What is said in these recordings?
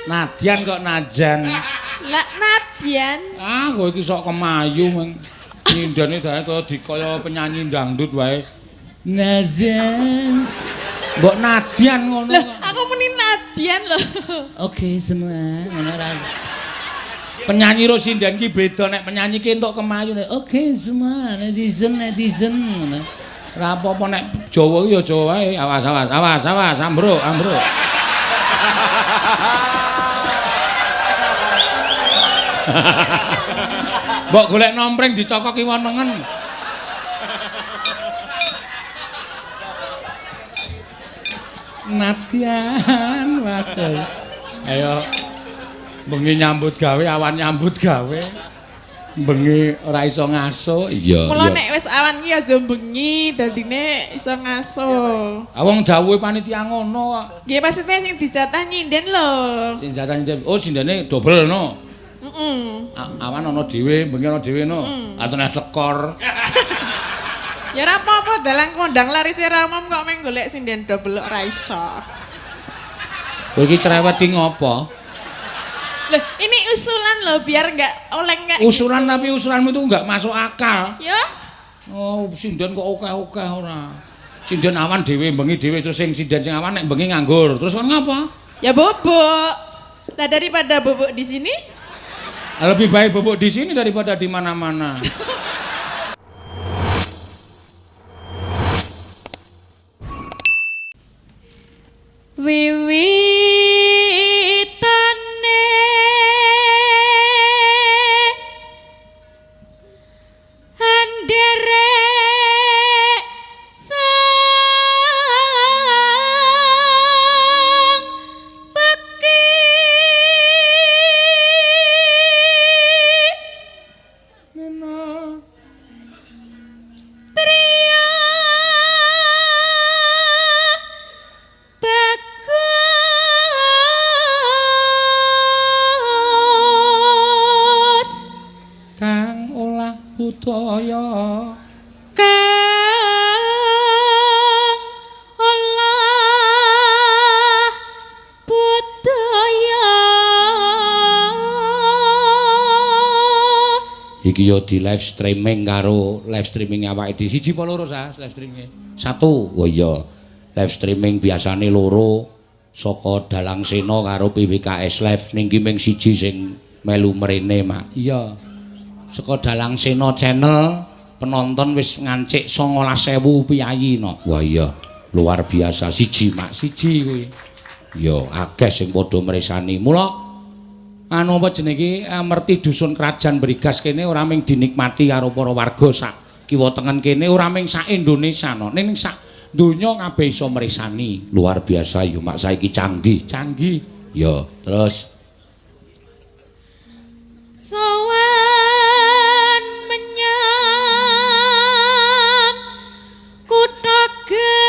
Nadian kok Najan. Lah Nadian. Ah, kowe iki sok kemayu men. Nyindane dae kaya penyanyi dangdut wae. Najan. Mbok Nadian ngono. Lah, aku muni Nadian lho. Oke semua, ngono ra. Penyanyi Rosindan ki beda nek penyanyi ki entuk kemayu nek oke semua netizen ngono. Ora apa-apa nek Jawa ya Jawa wae. Awas, ambruk. Mbok golek nompreng dicokok kiwon nengen. Nadian waduh. Ayo bengi nyambut gawe, awan nyambut gawe. Bengi ora iso ngaso. Iya. Mula nek wis awan ki aja bengi, dadine iso ngaso. Awong dawuhe panitia ngono kok. Nggih maksudnya sing dijatah nyinden lho. Sing jatah nyinden. Oh, sindene dobel no. Awan ana dhewe, bengi ana dhewe no. Atene sekor. Ya ora apa-apa dalang kondang laris ramom kok meng golek sinden dobel ora iso. Kowe iki cerewet ki ngopo? Loh, ini usulan loh biar enggak oleng enggak. Usulan tapi usulanmu itu enggak masuk akal. Ya. Oh, sinden kok akeh-akeh ora. Sinden awan dhewe, bengi dhewe terus sing sinden sing awan nek bengi nganggur. Terus kon ngapa? Ya bubuk. Lah daripada bubuk di sini? Lebih baik bubuk di sini daripada di mana-mana. Wiwitane anderek sang beki priya bagus Kang olah budaya kang olah budaya iki yo di live streaming karo live streaming awake dhewe. Siji apa loro Sas live streaming? Satu. Oh iya. Live streaming biasane loro saka Dalang Sena karo PWKS Live ning ki ming siji sing melu mrene, Mak. Iya. Saka Dalang Sena channel penonton wis ngancik 19.000 piyayi no. Wah iya. Luar biasa siji, Mak. Siji kuwi. Ya akeh sing padha mresani. Mula anu apa jenenge iki merti dusun Krajan Brigas kene ora mung dinikmati karo para warga sak kiwa tengen kene ora mung sak Indonesia no. Ning sak donya kabeh iso mresani. Luar biasa yo Mak saiki canggih. Ya, terus sowan menyang kutha gedhe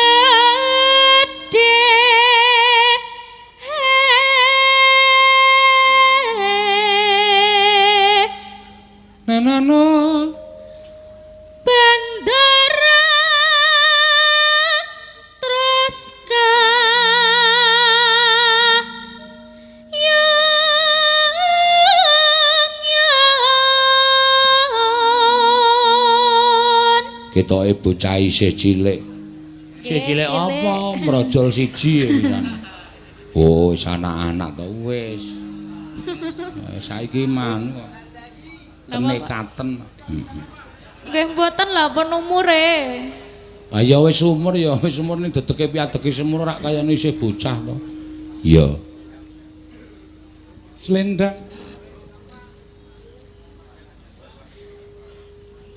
nanono bandara Troska ketoke bocah isih cilik. Isih cilik apa? Mrojol siji pisan. Oh, wis anak-anak to wis. Saiki man kok. Kenekaten. Nggih mboten lha pun umure. Ah ya wis umur ning dedeke piadeke semur rak kayane isih bocah to. Iya. Slendang.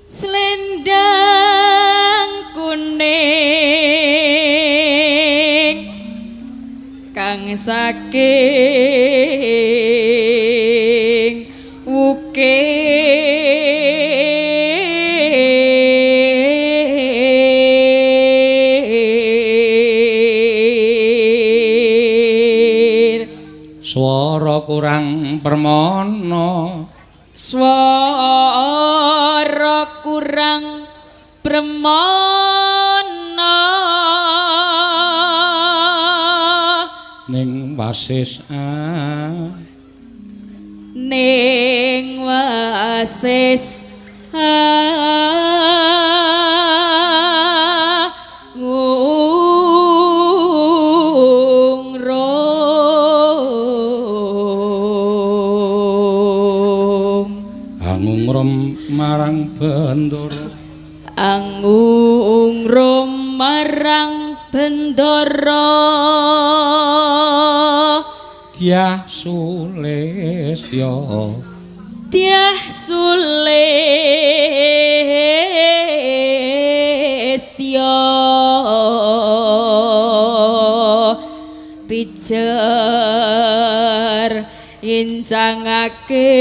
Slendang kuning kang saking wukir Swara kurang permana swara kurang bremana ning wasis ning wasis angungrum marang Bendoro angungrum marang Bendoro Dyah Sulistya Dyah Sulistya pijer incangake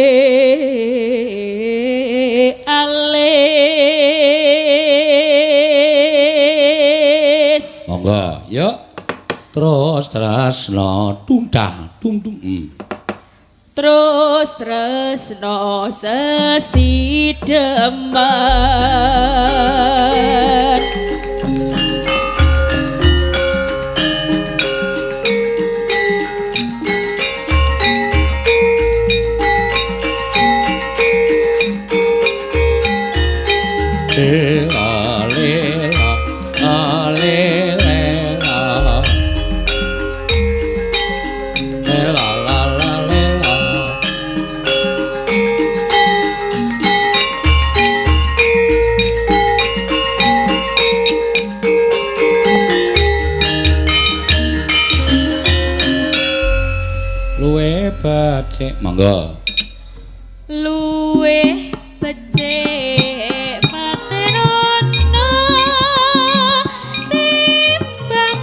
alis monggo yuk terus tresno tungtah tung terus tresno sesidemen becik monggo luwih becik matenono timbang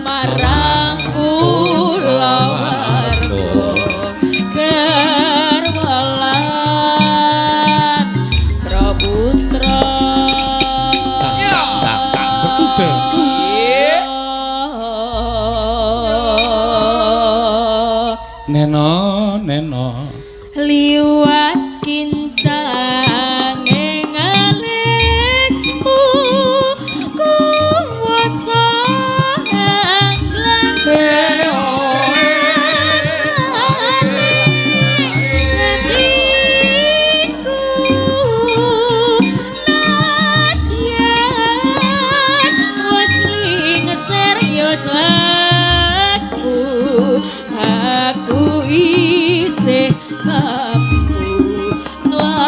marang kula kerwalan praputra neno liwat kincang ing alismu kuwasa aku isih mampu nglakeni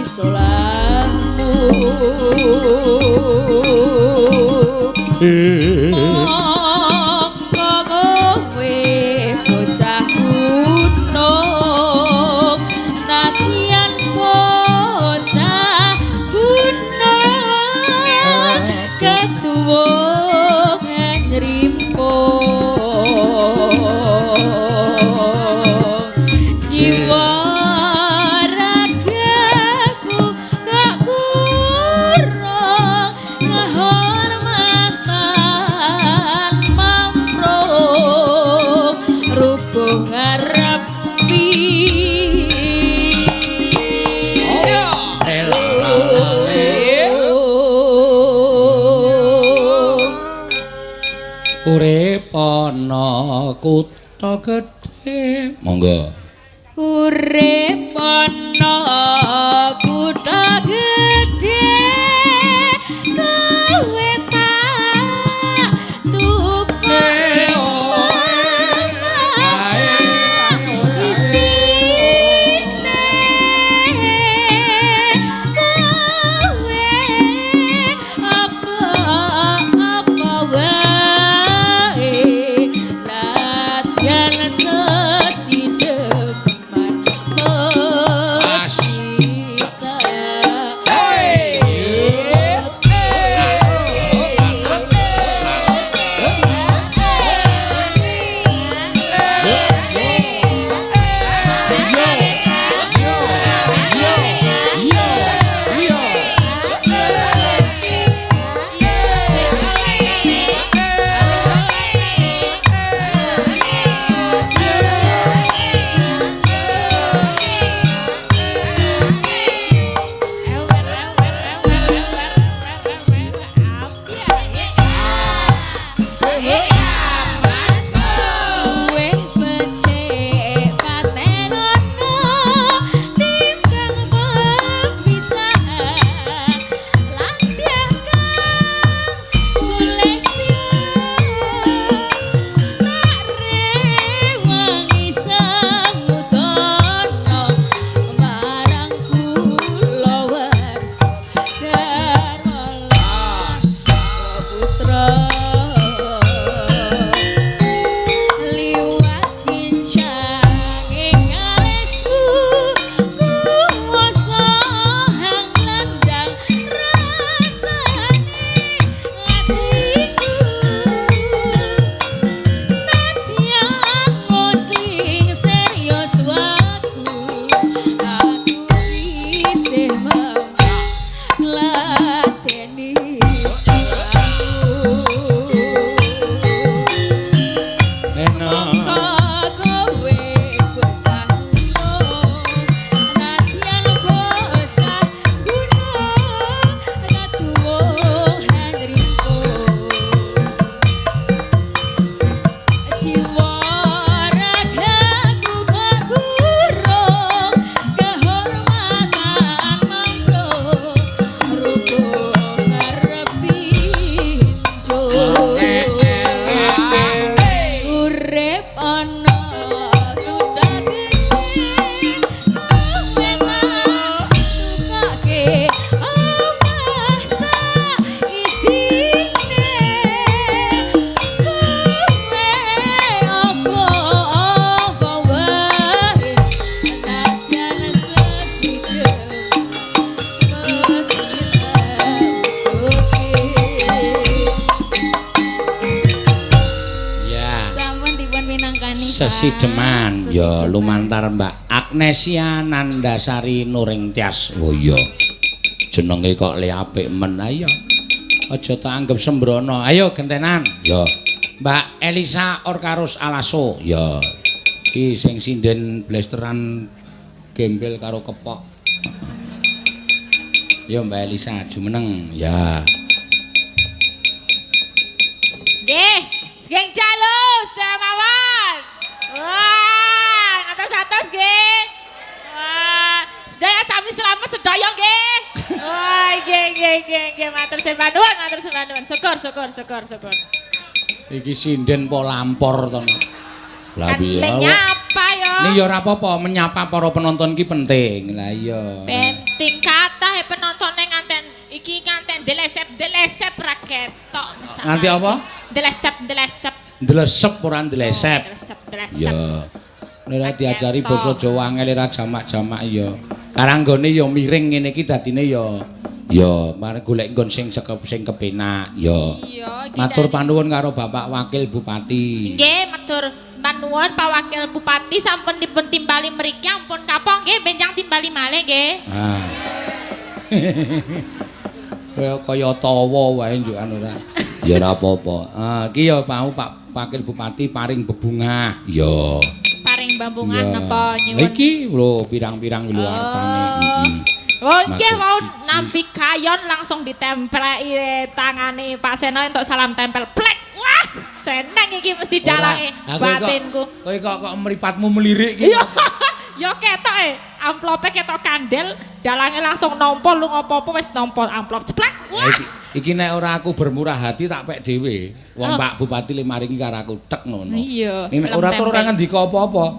solatmu mongko kowe bocah gunung nakian bocah gunung ketuwung jiwa ragaku gak kurang kehormatan mamrung rubuh ngarepi urip ana kutha gedhe monggo urip ana kutha gedhe kowe tak tukok seside lateni siramu enak kowe bocah gunung nadyan bocah gunung katuwuh hendriko jiwa ragaku kagurung kehormatan mangro ruko ngarepi urip ana kuda gede penak tukake omah sak isine kowe apa wae nadyan sesidel ya sampun dipun minangkani sesideman ya lumantar Mbak Agnesia Nandasari Nuring Tias. Oh iya. Jenenge kok le apik men ayo. Aja tak anggap sembrono. Ayo gentenan. Ya. Mbak Elisa Orkarus Alaso. Ya. Iki sing sinden blasteran gembel karo kepok. Ya Mbak Elisa jumeneng. Ya. nggih sing jalu sedaya mawon wah atas-atas nggih wah sedaya sami selamat sedaya nggih wah nggih matur sembah nuwun syukur Iki sinden po lampor to. Lah piye? nyapa yo Ini ya ora apa-apa, menyapa para penonton ki penting. Lah iya. penting kathah penontonnya nganten iki nganten delesep ra ketok Nanti apa? delesep Ndelesep ora ndelesep. delesep Ya. Nek diajari basa Jawa angel ora jamak-jamak ya. Karanggone ya miring ngene iki dadine ya mari golek nggon sing kepenak ya. iya Matur panuwun karo Bapak Wakil Bupati. nggih matur panuwun Pak Wakil Bupati sampun dipun timbali mriki ampun kapok nggih benjang timbali malih nggih Ah. Kaya tawa wae njukan ora. Ya ora apa-apa. Ah, iki ya mau Pak Wakil Bupati paring bebungah. Ya. paring bambungan Ya. napa Lah nyuwun iki lho pirang-pirang lho artane. oh nggih Matur. mau nampi kayon langsung ditempelai tangane Pak Seno untuk salam tempel plek wah seneng iki mesti dalange batinku Kowe kok mripatmu melirik iki. iya ya ketok amplope ketok kandel dalange langsung nampa lu ngopo-opo wis nampa amplop ceplek wah Iki nek ora aku bermurah hati tak pek dhewe. Wong Pak Bupati le maringi karo aku tek ngono. iya Nek ora tur ora ngendika apa-apa.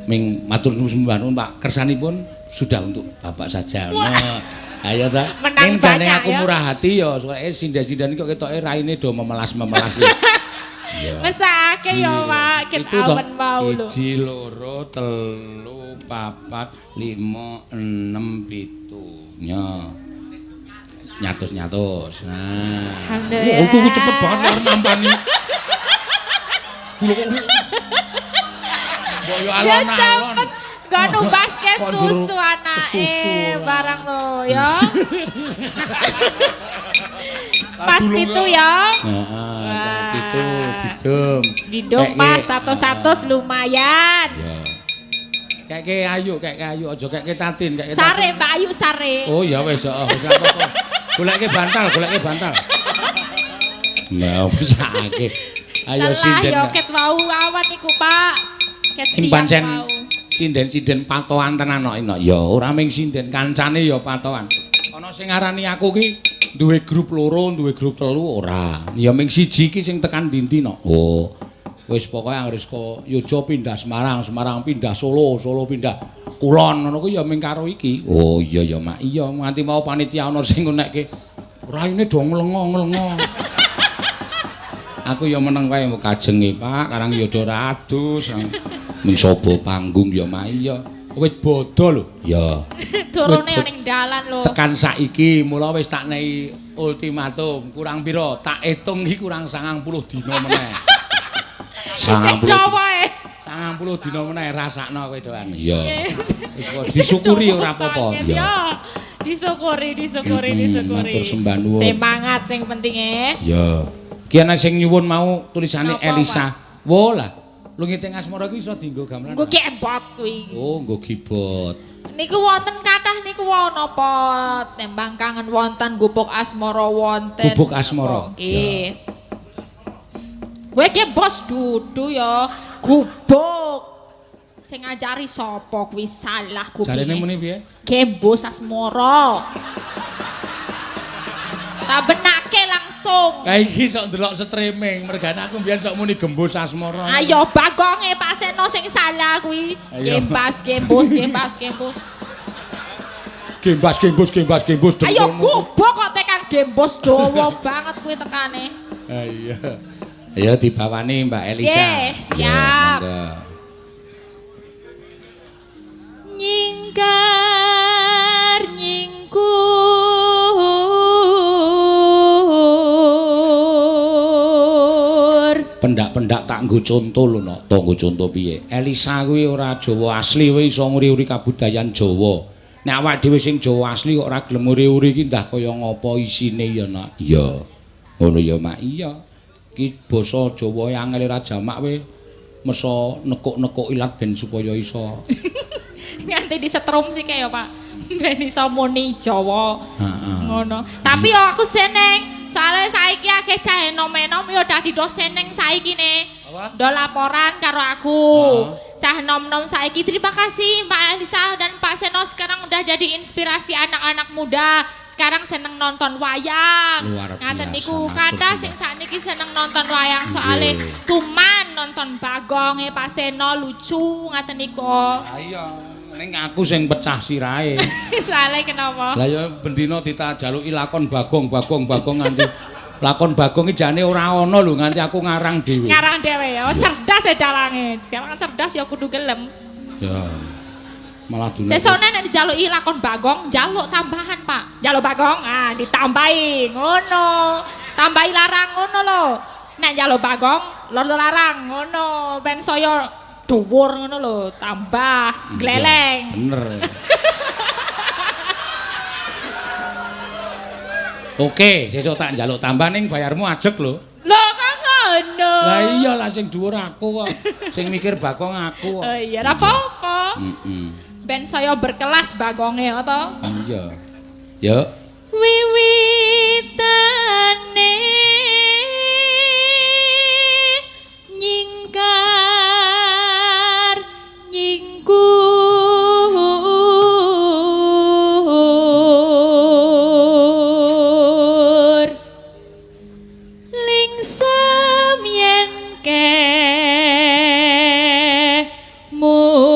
Ming matur nuwun Pak, kersanipun sudah untuk Bapak saja. Nah, ayo ta. Menang Ning jane banyak, aku ya. murah hati ya, soalnya sindan-sindan kok ketoke raine do memelas-memelas. Ya. mesake ya Pak ket Itu toh, awen mau lho 1 2 3 4 5 6 7 nya. Nyatus. Nah. Alhamdulillah. Oh, aku cepet banget lho nampani. Boyo ya alon-alon. cepet gak numbas ke Kok susu susu anake lah. barang lo ya pas gitu ya Heeh, gitu didum. didung pas satu-satu lumayan Ya. Keke ayu aja keke tatin, sare Mbak Ayu sare Oh ya wis wis apa-apa. Goleke bantal. Nah, usahake. Ayo lelah sinden. ya ket wau awan iku Pak ket Sing siang pancen wau sinden-sinden patoan tenan kok ino. Ya ora ming sinden, kancane ya patoan. Ana sing ngarani aku ki duwe grup loro, duwe grup telu ora. Ya ming siji ki sing tekan dinti no. Oh. Wis pokoke anggere saka Yojo pindah Semarang, Semarang pindah Solo, Solo pindah Kulon ngono ku ya ming karo iki. Oh iya ya Mak. Iya nganti mau panitia ana sing ngonekke. Raine do nglengo-nglengo. Aku ya meneng wae kajenge Pak, karang ya do adus. Ning sapa panggung ya Mak iya. Wit bodo lho. Ya. turune ning dalan lho Tekan saiki mula wis tak nehi ultimatum. Kurang pira? Tak etung iki kurang 90 dina meneh. sing dawa 90 dina meneh rasakno kowe doan. Iya. Wis disyukuri ora apa-apa. ya Disyukuri. Matur sembah nuwun. Semangat sing pentinge. Ya. Ki ana sing nyuwun mau tulisane Napa, Elisa. Wo lah. Lu ngiting asmara kuwi iso dienggo gamelan. Nggo kebot kuwi. Oh, nggo keyboard. Niku wonten kathah niku napa tembang kangen wonten gubuk asmara wonten. Gubuk asmara. Nggih. Kowe ki bos dudu ya gubuk. Sing ngajari sapa kuwi salah kupinge. Jarene muni piye? Ki bos asmara. Tak benake langsung. Lah iki sok ndelok streaming, mergane aku mbiyen sok muni gembus asmara. Ayo bagonge Pak Seno sing salah kuwi. Gembas. Gembus. Ayo gubuk kok tekan gembos dawa banget kuwi tekane. Iya. Ayo dibawani Mbak Elisa. Nggih, siap. Nyingkar nyingkur. Pendak-pendak tak nggo conto lho no. To nggo conto piye? Elisa kuwi ora Jawa asli wae iso nguri-uri kabudayan Jawa. Nek awak dhewe sing Jawa asli kok ora gelem uri-uri iki ndah kaya ngapa isine ya nak. Iya. Ngono ya Mak. Iya. Iki basa Jawa angel ora jamak we. Mesa nekuk-nekuk ilat ben supaya iso. Nganti disetrum sih kayak ya Pak. Ben iso muni Jawa. Heeh. Ngono. Tapi yo aku seneng. Soalnya saiki akeh cah enom-enom yo dadi do seneng saiki ne. Apa? Do laporan karo aku. Cah nom-nom saiki terima kasih Mbak Elisa dan Pak Seno sekarang udah jadi inspirasi anak-anak muda. Sekarang seneng nonton wayang. Ngaten niku kathah sing sakniki seneng nonton wayang soalnya tuman nonton Bagong Pak Seno lucu ngaten niku. Iya, ning aku sing pecah sirahe. Soale kenapa? Lah ya bendina ditajaluki lakon Bagong nganti lakon Bagong iki jane ora ana lho nganti aku ngarang dhewe. Ngarang dhewe ya. Oh, cerdas ya dalange. Sekarang cerdas ya kudu gelem. Ya. Malah dunia. Sesone nek dijaluki lakon Bagong, jaluk tambahan, Pak. Jaluk Bagong, ditambahi ngono. Tambahi larang ngono lho. Nek jaluk Bagong, lor larang ngono. Ben saya dhuwur ngono lho, tambah gleleng. Bener. Oke, sesuk tak njaluk tambah ning bayarmu ajeg lho. Lho kok ngono. Lah iya lah sing dhuwur aku kok. Sing mikir Bagong aku kok. Oh iya, ora apa-apa. Ben saya berkelas Bagonge to. Iya. Yo. Wiwitane nyingkar nyingkur lingsem yen mutan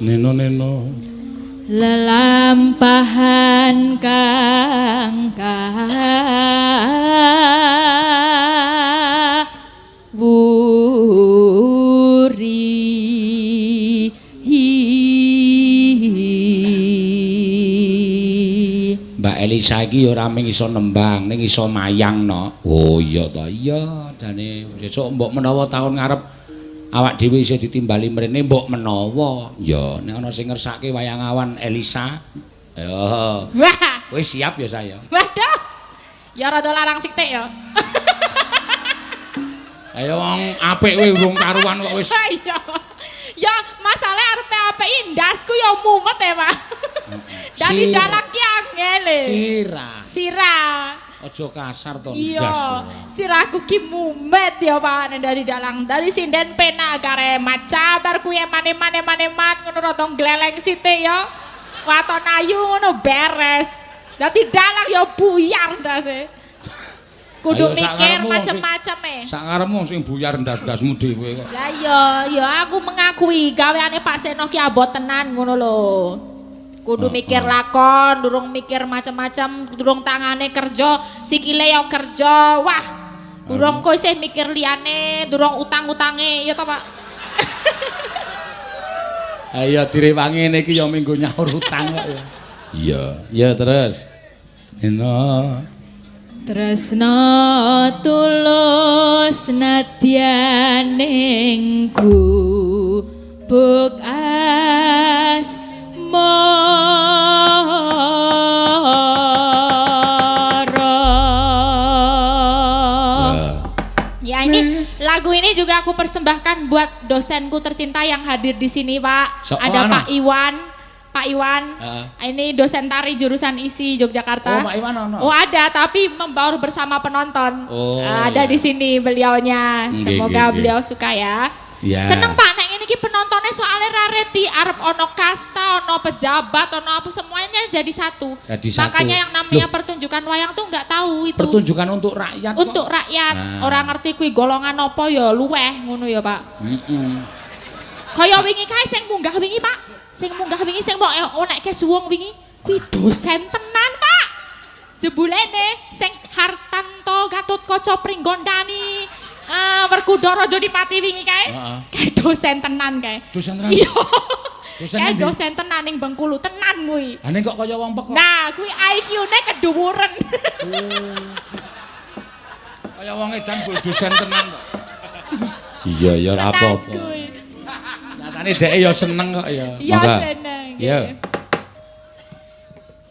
Neno lelampahan kang wuri Mbak Elisa iki ora mung iso nembang, ning iso mayang no. Oh iya ta, iya jane sesuk mbok menawa taun ngarep awak dhewe isih ditimbali mrene mbok menawa. Ya nek ana sing ngersake wayang awan Elisa. Yo. Wah, Wis siap ya saya. waduh. Ya rada larang sithik ya. Ayo wong apik kowe urung karuan kok wis. Iya. Ya masalah arep-arep indasku ya mumet ya, Pak. Dadi dalang ki angel e. Sirah. Aja kasar to Iya, ndas. sirahku ki mumet ya Pak nek dari dalang. Dari sinden pena gare maca bar kuwi mane-mane ngono rada gleleng sithik ya. Waton ayu ngono beres. Dadi dalang ya buyar ndase. Kudu Ayo, mikir sakarepmu macem-macem e. Sak ngarepmu sing buyar ndas-ndasmu dhewe kok. Lah ya aku mengakui gaweane Pak Seno ki abot tenan ngono lho. Kudu mikir lakon, durung mikir macam-macam, durung tangane kerja, sikile ya kerja. Wah, durung kok isih mikir liyane, durung utang-utange ya to, Pak. Ayo direwangi ngene iki ya minggu nyaur utang kok ya. Iya, ya terus. Eno. Tresna tulus nadyaning gubuk gubuk Ya ini lagu ini juga aku persembahkan buat dosenku tercinta yang hadir di sini Pak. Ada Pak Iwan. Pak Iwan, ini dosen tari jurusan ISI Yogyakarta. Oh, Pak Iwan ono. Oh ada, tapi membaur bersama penonton. Oh, ada di sini beliaunya. Semoga beliau suka ya. Seneng Pak, nek ini penontonnya soalnya rareti, arep ono kasta, ono pejabat, ono apa semuanya jadi satu. Makanya yang namanya pertunjukan wayang tuh nggak tahu itu. Pertunjukan untuk rakyat. Untuk rakyat. Orang ngerti kui golongan apa ya luweh ngono ya Pak. Kaya wingi kae sing munggah wingi Pak. Sing munggah wingi sing mbok onekke suwung wingi kuwi dosen tenan Pak. Jebulene sing Hartanto Gatotkaca Pringgondani Werkudara Jodipati wingi kae. Kae dosen tenan kae. Dosen tenan. Iya. Kae dosen tenan ning Bengkulu tenan kuwi. Ane kok kaya wong pek kok. Nah, kuwi IQ-ne keduwuren. Kaya wong edan bol dosen tenan kok. Iya ya ora apa-apa. Nyatane dhek ya seneng kok ya. Iya seneng. Iya.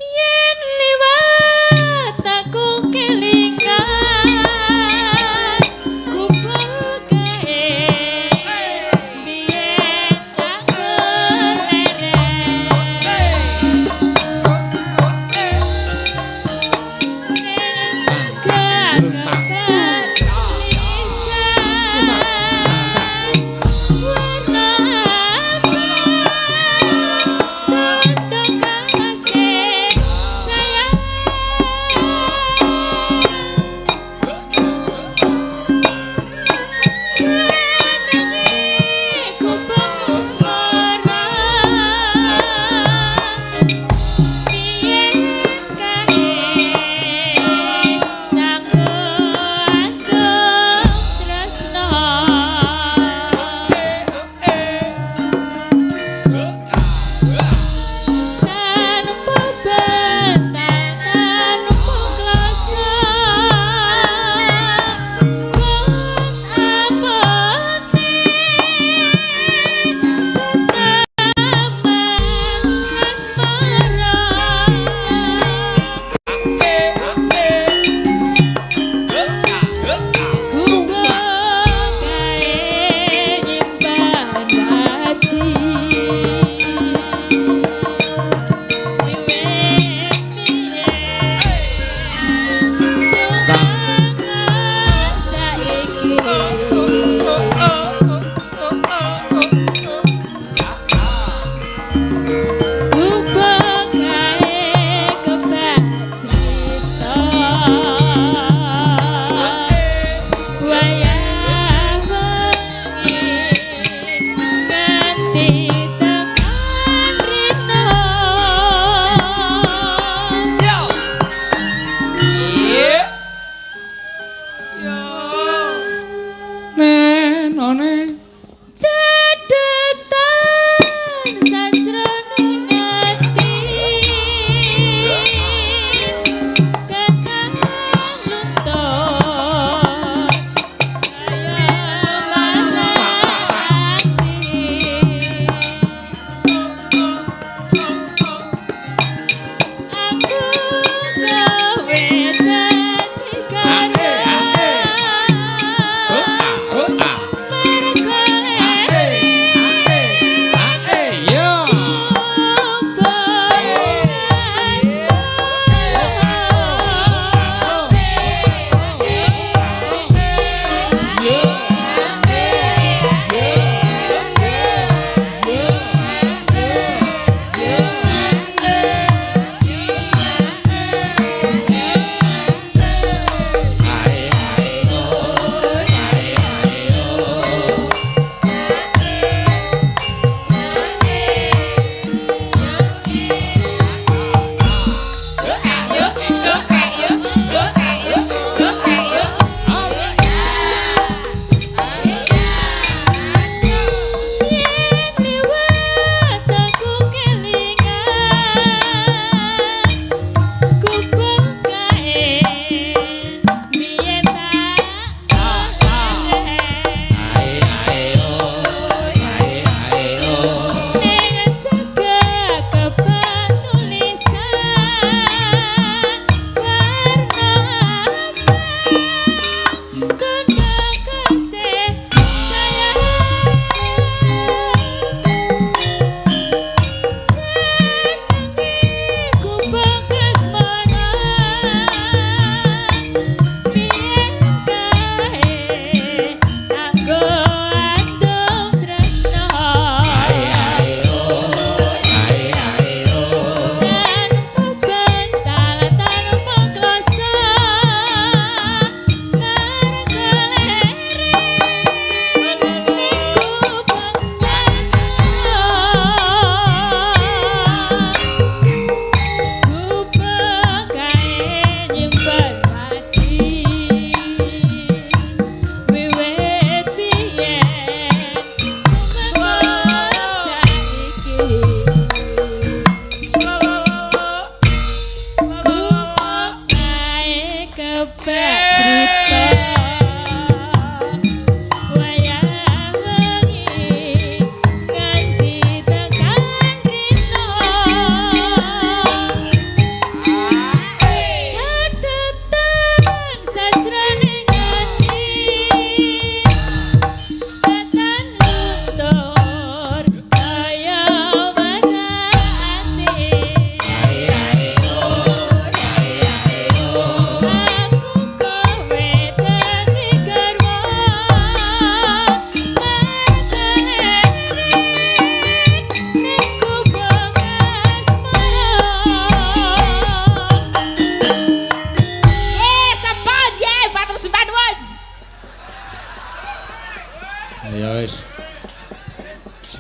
Yen liwat aku kelingan gubuk gae biyen aku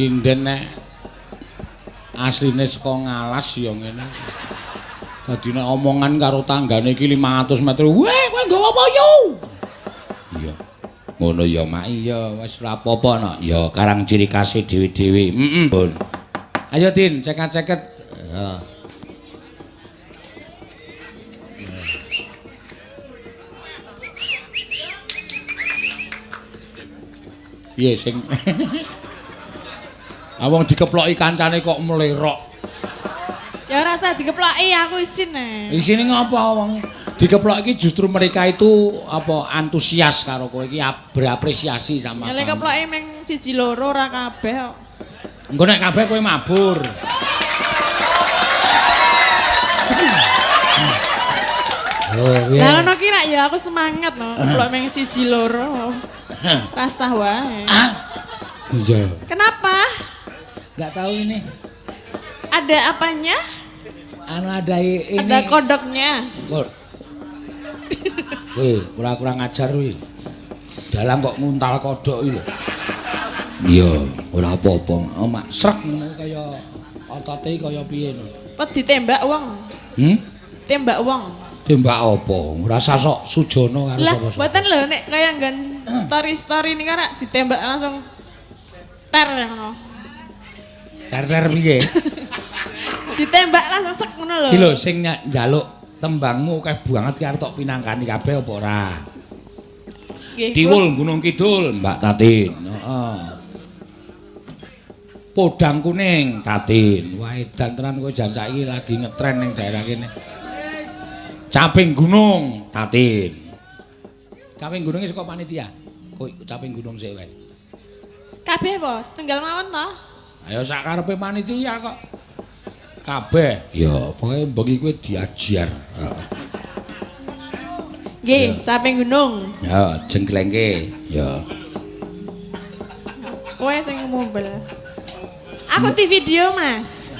Kinden nek asline saka ngalas ya ngene. Dadi nek omongan karo tanggane iki 500 meter, "Weh, kowe nggawa apa yo?" Iya. Ngono ya, Mak. Iya, wis ora apa-apa no. Ya karang ciri khase dhewe-dhewe. Pun. Ayo, Din, ceket-ceket. Ya. Piye sing Awang dikeploki kancane kok melerok. Ya rasa dikeploki aku isin nih. Isine ngapa wong dikeploki justru mereka itu apa antusias karo kowe iki berapresiasi sama Ya lek keploki meng 1 2 ora kabeh kok. Engko nek kabeh kowe mabur. Oh, iya. Lah ngono ki rak ya aku semangat no. Keplok meng 1 2. Rasah wae. Iya. Kenapa? Enggak tahu ini. Ada apanya? Anu ada ini. Ada kodoknya. Weh, kurang ajar weh. Dalang kok nguntal kodok iki lho. Iya, ora apa-apa. Oh, mak srek ngono kaya otote kaya piye no. Pot ditembak wong. Tembak wong. Tembak apa? Rasa sok sujono karo Lah, sapa-sapa. mboten lho nek kaya nggon story-story ini kan ditembak langsung ter ngono. Ter piye? Ditembak langsung sek ngono lho. Iki lho sing njaluk tembangmu akeh banget karo tok pinangkani kabeh apa ora? Nggih. Diwul Gunung Kidul, Mbak Tatin. Heeh. Podang Kuning, Tatin. Wah edan tenan kowe jan saiki lagi ngetren ning daerah kene. Caping Gunung, Tatin. Caping Gunung saka panitia. Kowe Caping Gunung sik wae. Kabeh apa? Setenggal mawon to? Ayo sak karepe panitia kok. Kabeh. Ya, pokoke bengi kowe diajar. Nggih, Caping Gunung. Ya, jengklengke. Ya. Kowe sing mumbel. Aku di video, Mas.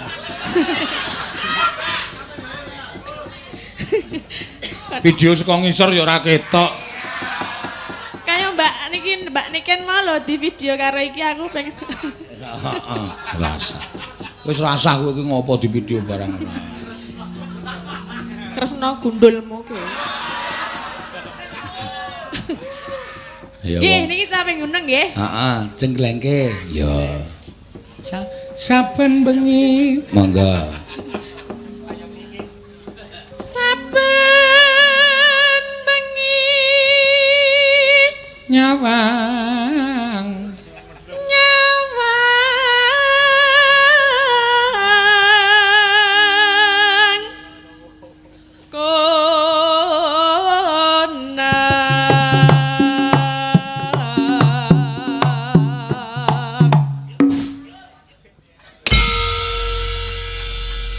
Video saka ngisor ya ora ketok. Kayak Mbak Niken mau lho di video karo iki aku pengen. Heeh, rasa. Wis rasa kowe iki ngopo di video barang. Kresna gundulmu ki. Ya. Nggih, niki Caping Gunung nggih. Heeh, jengklengke. Ya. Saben bengi. Monggo. Saben bengi Nyawang.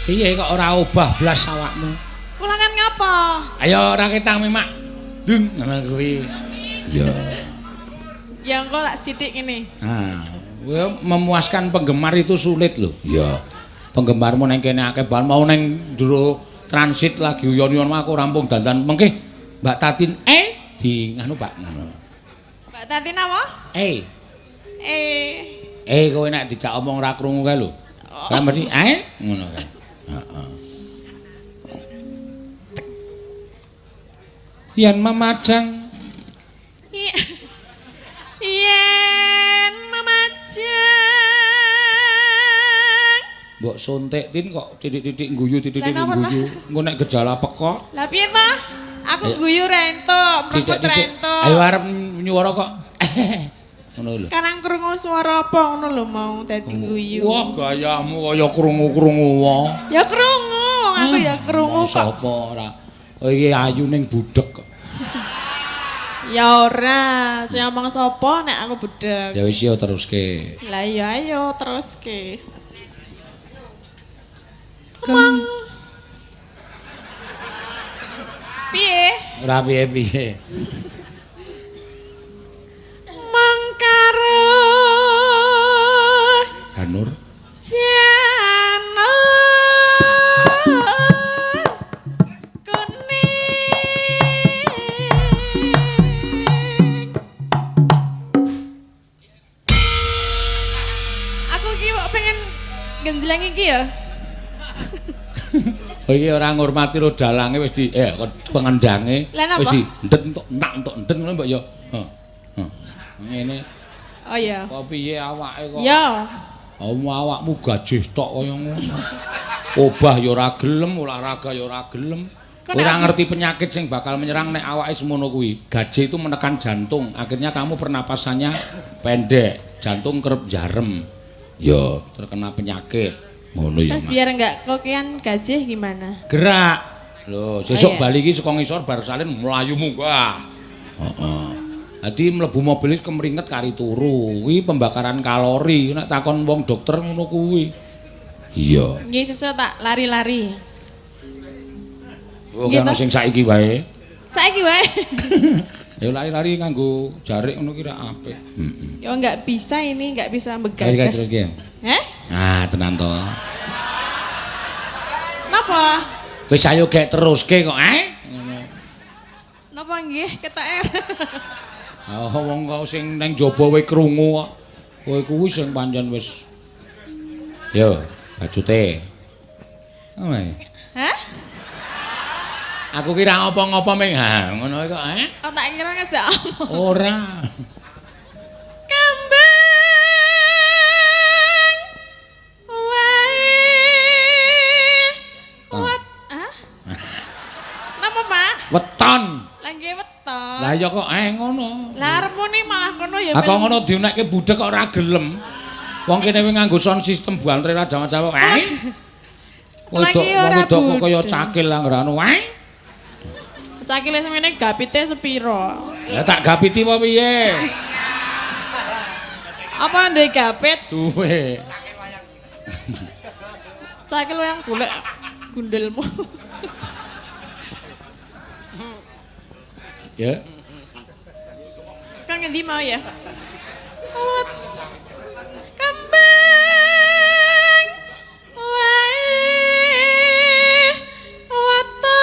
Piye kok ora obah blas awakmu? Kula kan ngapa? Ayo ora ketang Mak. Dung ngono kuwi. Ya. Ya engko tak sithik ngene. Kowe memuaskan penggemar itu sulit loh. Iya. Penggemarmu nang kene akeh banget mau nang nduro transit lagi uyon-uyon aku rampung dandan mengke Mbak Tatin di nganu Pak. Mbak Tatin apa? Kowe nek dijak omong ora krungu kae lho. Kan mesti ngono kae. Heeh. Yen memajang Yen memajang. Mbok sontek Tin kok titik-titik guyu titik-titik guyu. Engko nek gejala pekok. Lah piye ta? Aku guyu ra entuk, mrepot ra entuk. Ayo arep nyuwara kok. Ngono lho. Karang krungu swara apa ngono lho mau dadi guyu. Wah, gayamu kaya krungu-krungu wae. Ya krungu, wong aku ya krungu kok. Sapa ora? Oh iki ayu ning budhek kok. Ya ora, sing ngomong sapa nek aku bedhek. Ya wis yo teruske. Lah iya ayo teruske. Emang piye? ora piye-piye. Mangkaro Janur. Janur kuning. Aku ki genjleng iki ya. Oh iki ora ngurmati ro dalange wis di pengendange wis di entek ngono mbok ya. Ngene. Oh iya. Kok piye awake kok? Ya. Awakmu gajih tok kaya ngono. Obah ya ora gelem, olahraga ya ora gelem. Ora ngerti penyakit sing bakal menyerang nek awake semono kuwi. Gajih itu menekan jantung, akhirnya kamu pernapasannya pendek, jantung kerep jarem. Ya, terkena penyakit. Ngono ya. Terus biar enggak kokean gajih gimana? Gerak. Lho, sesuk bali iki saka ngisor bar salin mlayu munggah. Heeh. Dadi mlebu mobil kemringet kari turu. Kuwi pembakaran kalori. Nek takon wong dokter ngono kuwi. Iya. Nggih sesuk tak lari-lari. Oh, kan sing saiki wae. Saiki wae. Ya lari-lari nganggo jarik ngono ki ra apik. Heeh. Ya enggak bisa ini, enggak bisa Terus begagah. terus ki. Heh? Nah, tenan to. Napa? Wis ayo gek teruske kok, ngono. Napa nggih ketek? Oh, wong kok sing nang jaba wae krungu kok. Kowe kuwi sing pancen wis. Yo, bajute. Omae. Hah? Aku kira apa-apa meng ha, ngono kok, Oh, tak kira ngejak omong. Ora. Kambing. Wae. Wat. Hah? Napa, Pak? Weton. Lagi weton. Lah ya kok ngono. Lah arepmu malah kono ya. Ha kok ngono dionekke budhek kok ora gelem. Wong kene wis nganggo sound system buantre ra jaman-jaman. Wedok kok kaya cakil lah ngrano. Cakile semene gapite sepiro? Ya tak gapiti apa piye? Apa ndek gapit? Duwe. Cakil yang golek gundelmu. Ya. Kan ngendi mau ya? Kambing. Wae. Watan.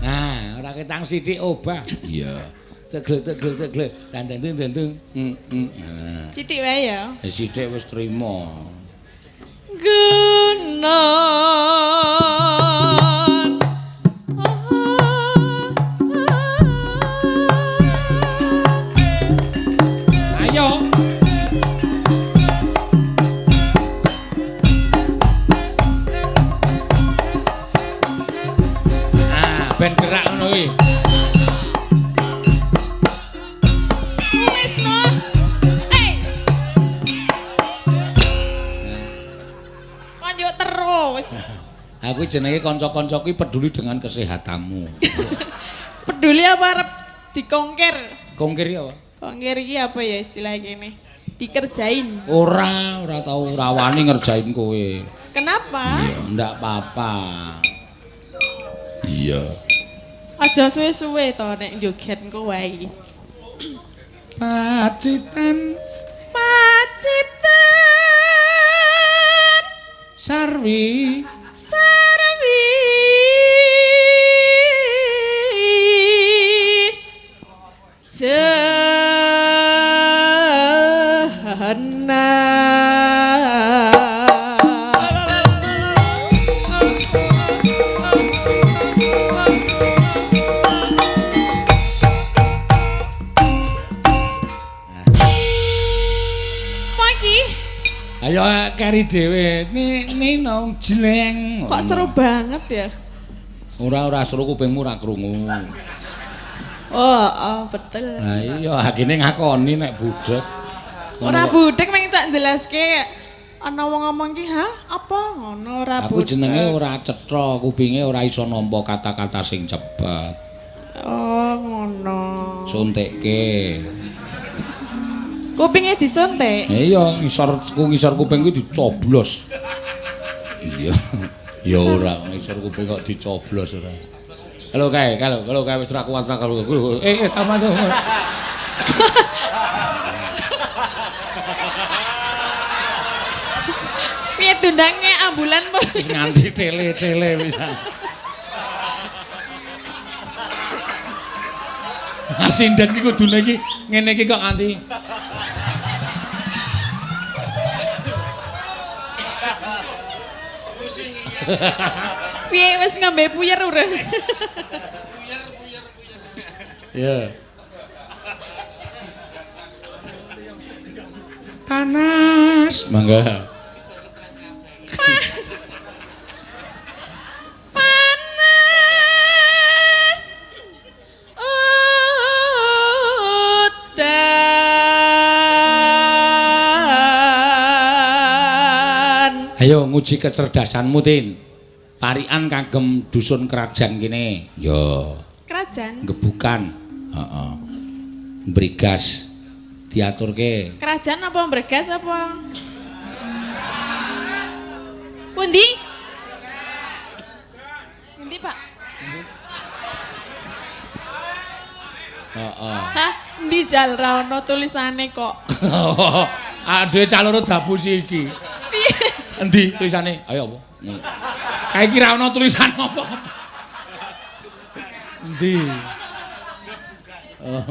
Nah, ora ketang sithik obah. Iya. Teglek. Dandang. Nah. Sithik wae ya. Sithik wis trima. Gunon. Ayo. Ben gerak ngono kuwi. Wis no. Hey. Lanjut terus. Aku jenenge kanca-kanca kuwi peduli dengan kesehatanmu. Peduli apa arep dikongker? Kongkir apa? Kongker iki apa ya istilah gini? Dikerjain. Ora tau rawani ngerjain kowe. Kenapa? Iya, ndak apa-apa. Iya. Aja suwe-suwe to nek joget engko wae. Pacitan sarwi ayo kari dhewe ni nang jleng. Kok seru banget ya? Ora seru kupingmu ora krungu. Oh, betul. Lah iya akine ngakoni nek budhek. Ora budhek meng tak jelaske ana wong ngomong ki, "Hah? Apa?" Ngono ora budhek. Aku jenenge ora cetha, kupinge ora iso nampa kata-kata sing cepet. Oh, ngono. Suntikke. Kupinge disuntik. Iya, ngisor kuping kuwi dicoblos. Iya. Ya ora, ngisor kuping kok dicoblos ora. Kalau kae wis ra kuat kalau taman tuh. Piye tundange ambulan po? Nganti tele pisan. Asinden iki kudune iki ngene iki kok nganti Piye wis ngambe puyer urung? Ya. Panas, mangga. Panas. Udan. Ayo nguji kecerdasanmu, Tin. Parian kagem dusun kerajaan kene. Yo. Kerajaan. Gebukan. Heeh. Brigas diaturke. Kerajaan apa mbregas apa? Pundi? Pundi, Pak? Heeh. Hah, ndi jal ra ono tulisane kok. Aduh calon dapus iki. Piye? Endi tulisane? Ayo apa? Kae iki ra ono tulisan apa. Endi? Oh,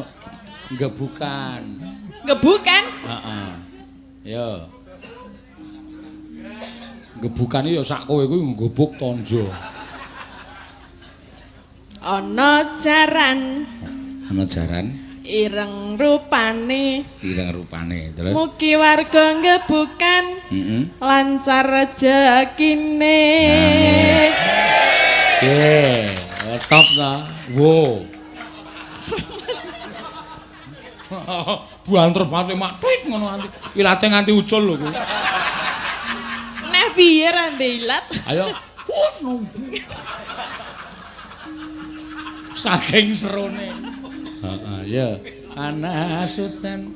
gebukan. Gebukan? Heeh. Ya. Gebukan iki ya sak kowe kuwi nggubuk tonjo. Ana jaran Ana jaran ireng rupane. ireng rupane. Terus Mugi warga gebukan heeh. lancar rezekine. Oke, top ta. Wo. Buanter banget mak twit ngono anti. Ilate nganti ucul lho kuwi. Neh piye ra ndelat? Ayo. Saking serone. Heeh, ya. Panas udan.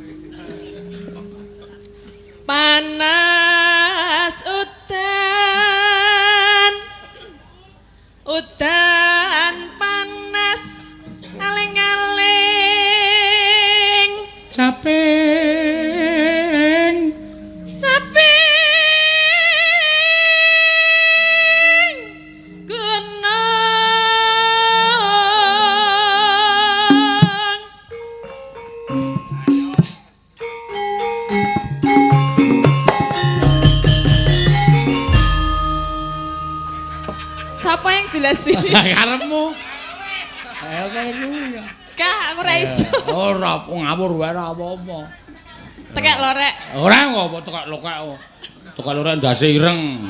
Panas udan. Udan panas aling-aling. Caping. Caping gunung. Siapa yang jelas ini? Karepmu. Ayo kowe kuwi. Kah, aku ra iso. Ora ngawur wae ora apa-apa. Tekek lorek. Ora apa tekak lokek. Tekak lorek ndase ireng.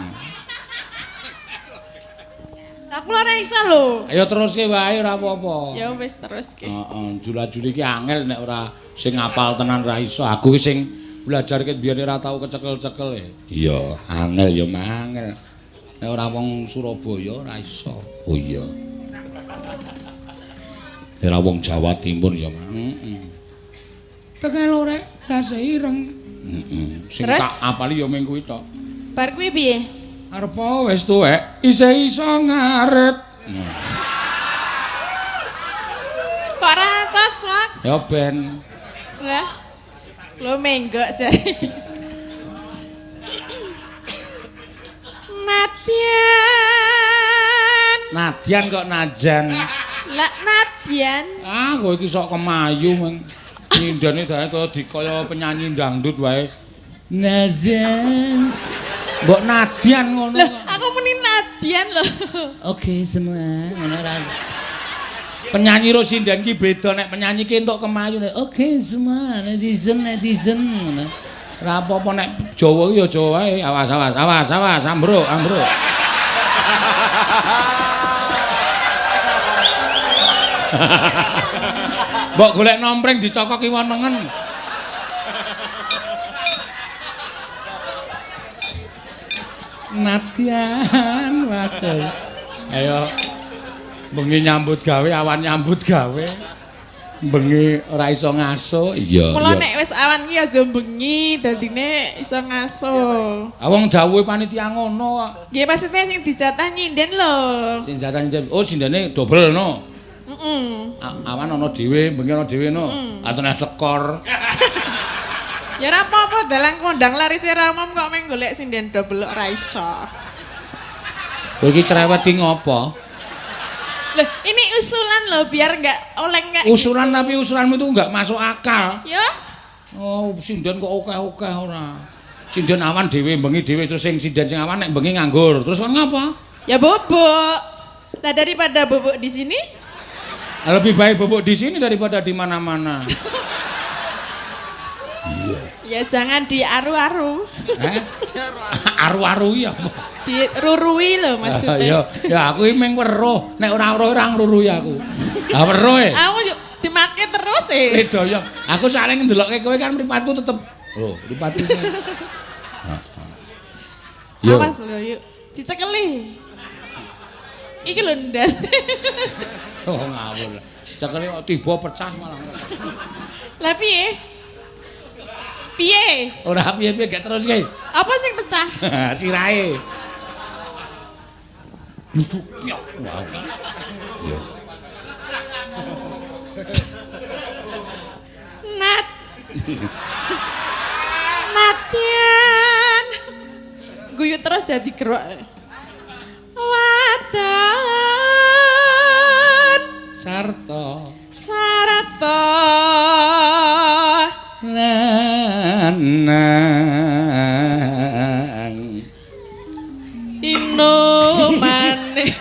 Aku ora iso lho. Ayo teruske wae ora apa-apa. Ya wis terus ki. Heeh, jula-juli iki angel nek ora sing ngapal tenan ra iso. Aku ki sing belajar ket biyen ora tau kecekel-cekel e. Iya, angel ya mangel. Nek ora wong Surabaya ora iso. Oh iya. Nek ora wong Jawa Timur ya mah. Heeh. Tekel lorek dase ireng. Heeh. Sing Terus? tak apali ya ming kuwi tok. Bar kuwi piye? Arep wis tuwek, isih iso ngaret. Kok ora cocok? Ya ben. Lah. Lo menggok jare. Nadian kok najan. Lah Nadian. Ah, kowe iki sok kemayu meng. Nyindane dae kaya penyanyi dangdut wae. Najan. Mbok Nadian ngono. Loh, aku muni Nadian loh. Oke semua, ngono ra. Penyanyi Rosindan ki beda nek penyanyi ki entuk kemayu nek oke semua netizen ngono. Ora apa-apa nek Jawa ki ya Jawa wae. Awas, ambruk. Mbok golek nompreng dicokoki wonengen. Nadian waduh. Ayo bengi nyambut gawe, awan nyambut gawe. Bengi ora iso ngaso. Iya. Mula nek wis awan ki aja bengi, dadine iso ngaso. Awang dawuhe panitia ngono kok. Nggih maksudnya sing dijatah nyinden lho. Sing jatah nyinden. Oh, sindene dobel no. Awan ana dhewe, bengi ana dhewe no. Atene sekor. Ya ora apa-apa dalang kondang laris Ramam kok meng golek sinden double ora iso. Kowe iki cerewet iki ngopo? Loh, ini usulan loh biar enggak oleng enggak. Usulan tapi usulanmu itu enggak masuk akal. Ya? Oh, sinden kok akeh-akeh ora. Sinden awan dhewe bengi dhewe terus sing sinden sing awan nek bengi nganggur. Terus kon ngapa? Ya bubuk. Nah daripada bubuk di sini, Lebih baik bubuk di sini daripada di mana-mana. ya jangan diaru-aru. Aru-aru ya. Dirurui loh maksudnya. Ya aku iki meng weruh. Nek ora weruh ora ngrurui aku. Lah weruh e. Aku yuk dimatke terus Doyo. Aku saling ndelokke kowe kan mripatku tetep. Oh, mripatku. Yo. Awas lho yuk. Dicekeli. Iki lho ndas. Oh ngawur. Cekeli kok tiba pecah malah. Lah piye? Piye? Ora piye-piye gak terus ki. Apa sing pecah? Sirahe. Duduk ya. Wow. Yo. Nat. Natian. Guyu terus dadi gerok. Watan. Sarta. Sarata. Lanang. Ino maneh.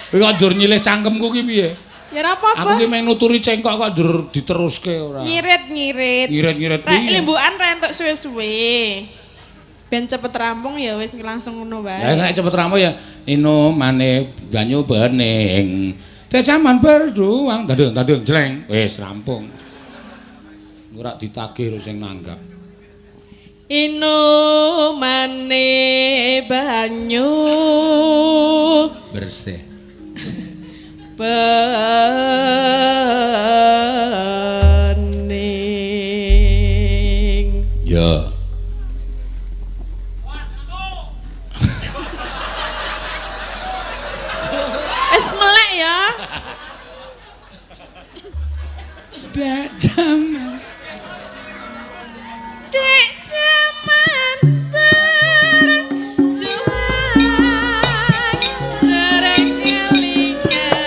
Kowe kok njur nyilih cangkemku ki piye? Ya ora apa-apa. Aku ki meng nuturi cengkok kok njur diteruske ora. Nyirit-nyirit. Nyirit-nyirit Rek piye? limbukan ra entuk suwe-suwe. Ben cepet rampung ya wis langsung ngono wae. Ya nek cepet rampung ya ino maneh banyu bening. Teh jaman berduang dadung jleng wis rampung. Ora ditagih sing nanggap. Ino mane banyu Bersih. bening. Ya. Wis melek ya. Dek jaman. Dek jaman berjuang cereng kelingan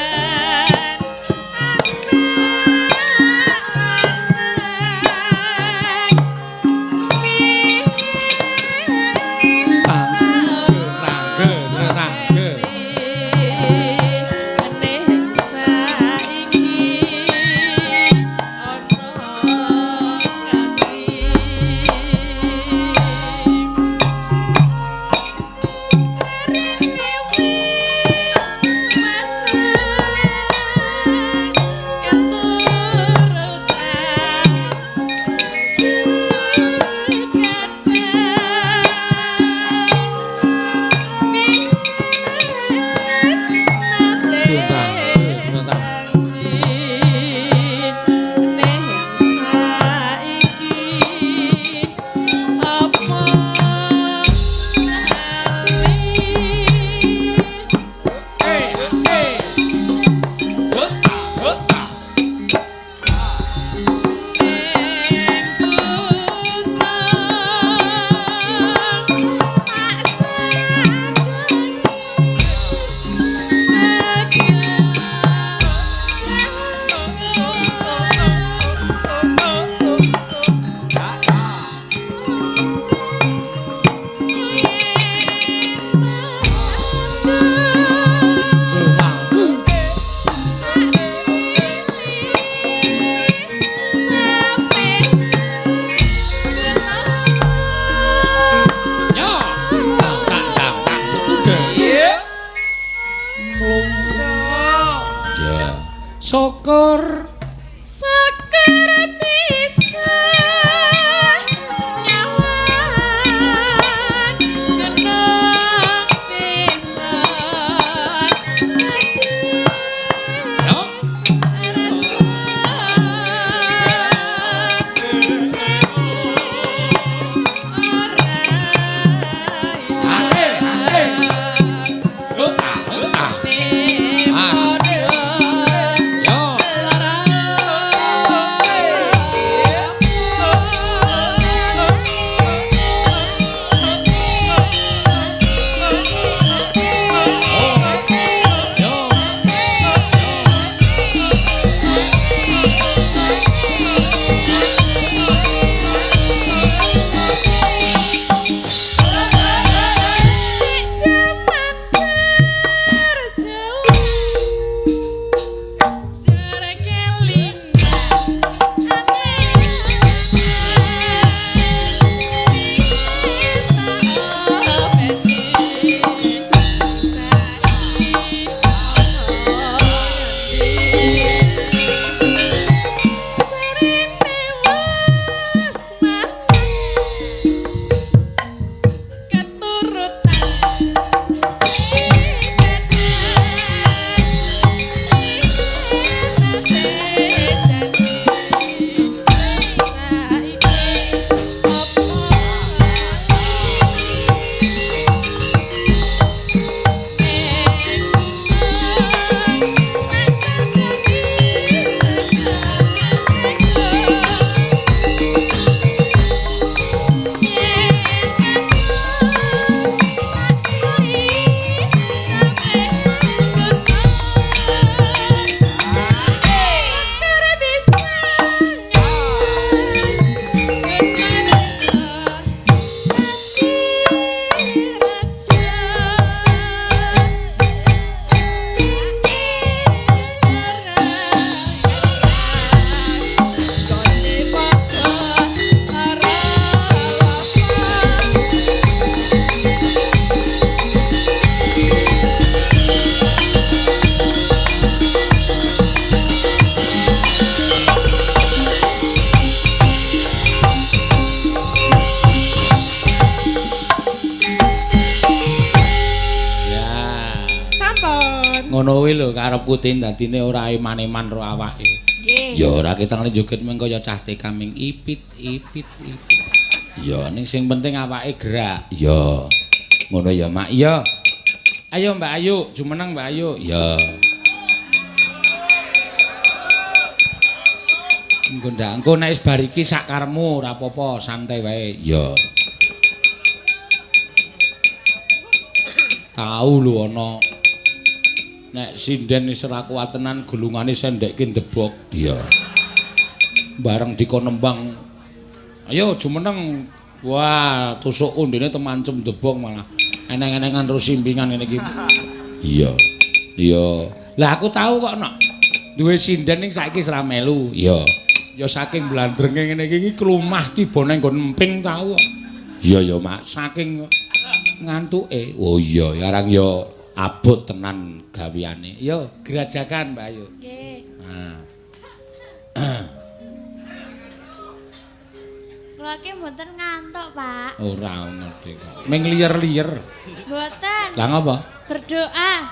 Ngono kuwi lho karepku dadine ora iman-iman ro awake. Nggih. Ya ora ketane joget mengko ya cah TK ming ipit. Ya ning sing penting awake gerak. Ya. Ngono ya Mak. Ya. Ayo Mbak Ayu, jumeneng Mbak Ayu. Ya. Engko nek wis bar iki sak karepmu ora apa-apa, santai wae. Ya. Tahu lho ana nek sinden wis ora kuat tenan gulungane sendekke ndebok. Iya. Bareng dikon nembang. Ayo jumeneng. Wah, tusuk undine temancem ndebok malah eneng-enengan terus simpingan ngene iki. Iya. Iya. Lah aku tahu kok nek duwe sinden ning saiki ora melu. Iya. Ya saking blandrenge ngene iki klumah tiba nang nggon emping tahu kok. Iya ya Mak, saking ngantuke. Oh iya, arang ya abot tenan gaweane. Yo, gerajakan Mbak Ayu. Nggih. Nah. Kula iki mboten ngantuk, Pak. Ora ngerti kok. Ming liyer-liyer. Mboten. Lah ngapa? Berdoa.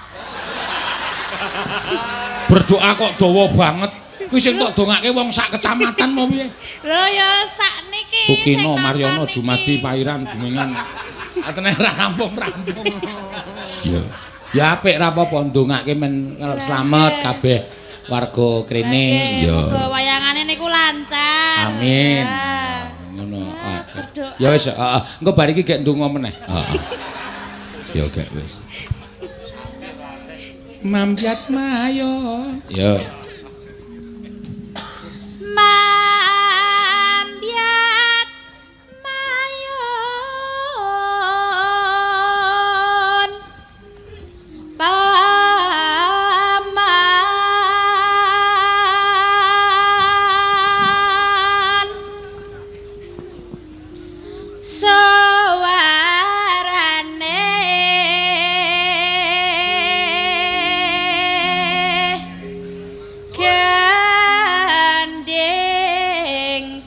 Berdoa kok dawa banget. Kuwi sing tok dongake wong sak kecamatan apa piye? Lho ya sakniki Sukino, Maryono, Jumadi, Pairan, Jumengan. Atene ra rampung-rampung. Iya. Ya apik ra apa-apa ndongake men slamet kabeh warga krene. Ya. Muga wayangane niku lancar. Amin. Ya. Ngono. Berdoa. Ya wis, heeh. Engko bar iki gek ndonga meneh. Heeh. Ya gek wis. Mambyat mayo. Ya. Mambyat mayon paman sawarane gandeng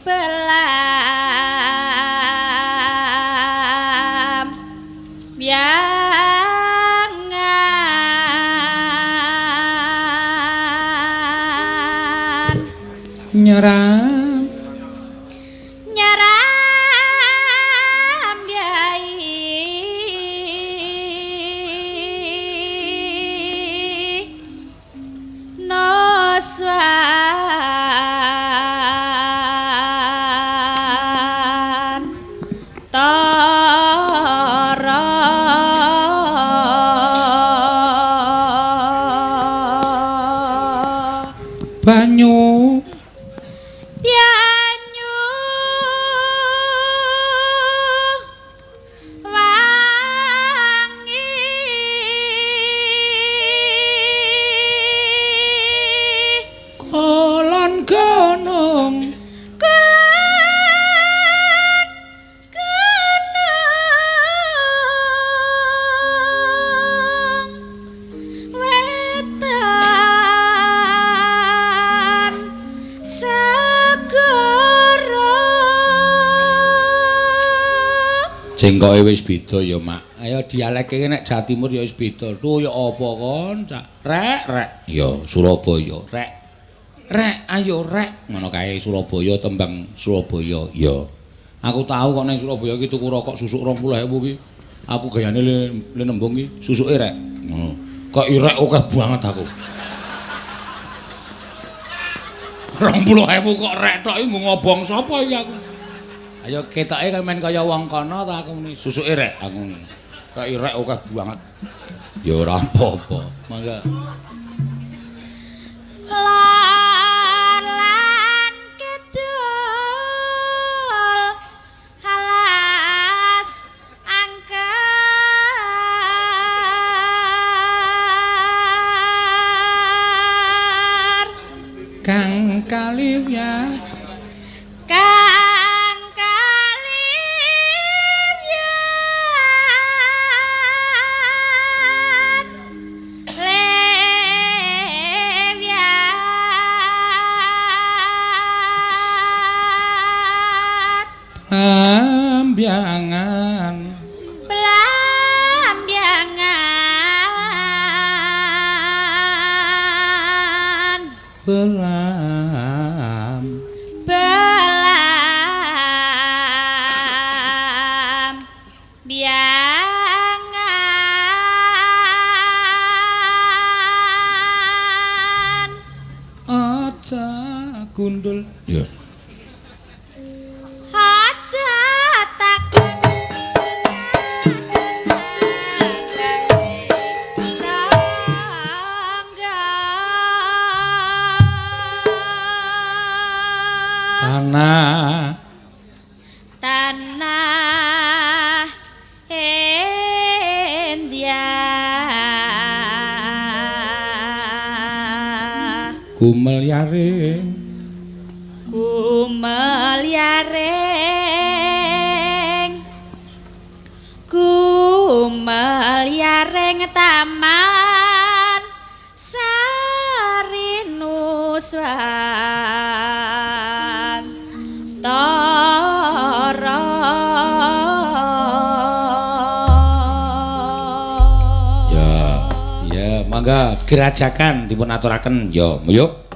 belam biangan Nyeram nyeram biai noswan tara banyu Pianyu wangi kolon gunung kulon gunung wetan segara jengkoke wis beda ya Mak. Ayo dialeke nek Jawa Timur ya wis beda. Tuh ya apa kon? Rek. Ya Surabaya. Rek, ayo rek. Ngono kae Surabaya tembang Surabaya. Ya. Aku tahu kok nang Surabaya iki tuku rokok susuk 20.000 ki. Aku gayane le nembung ki susuke rek. Ngono. Kok irek akeh banget aku. 20.000 kok rek tok iki ngobong sapa iki aku. Ayo ketoke men kaya wong kono ta aku muni susuke rek aku. Kok irek akeh banget. Ya ora apa-apa. Mangga. lan kidul alas angker Kang Kaliwya kang kaliwyat lewyat Ambyangan belam biangan aja gundul ya aja takut tanah India gumel yaring taman Sarinuswan Tara ya mangga gerajakan dipun aturaken ya yuk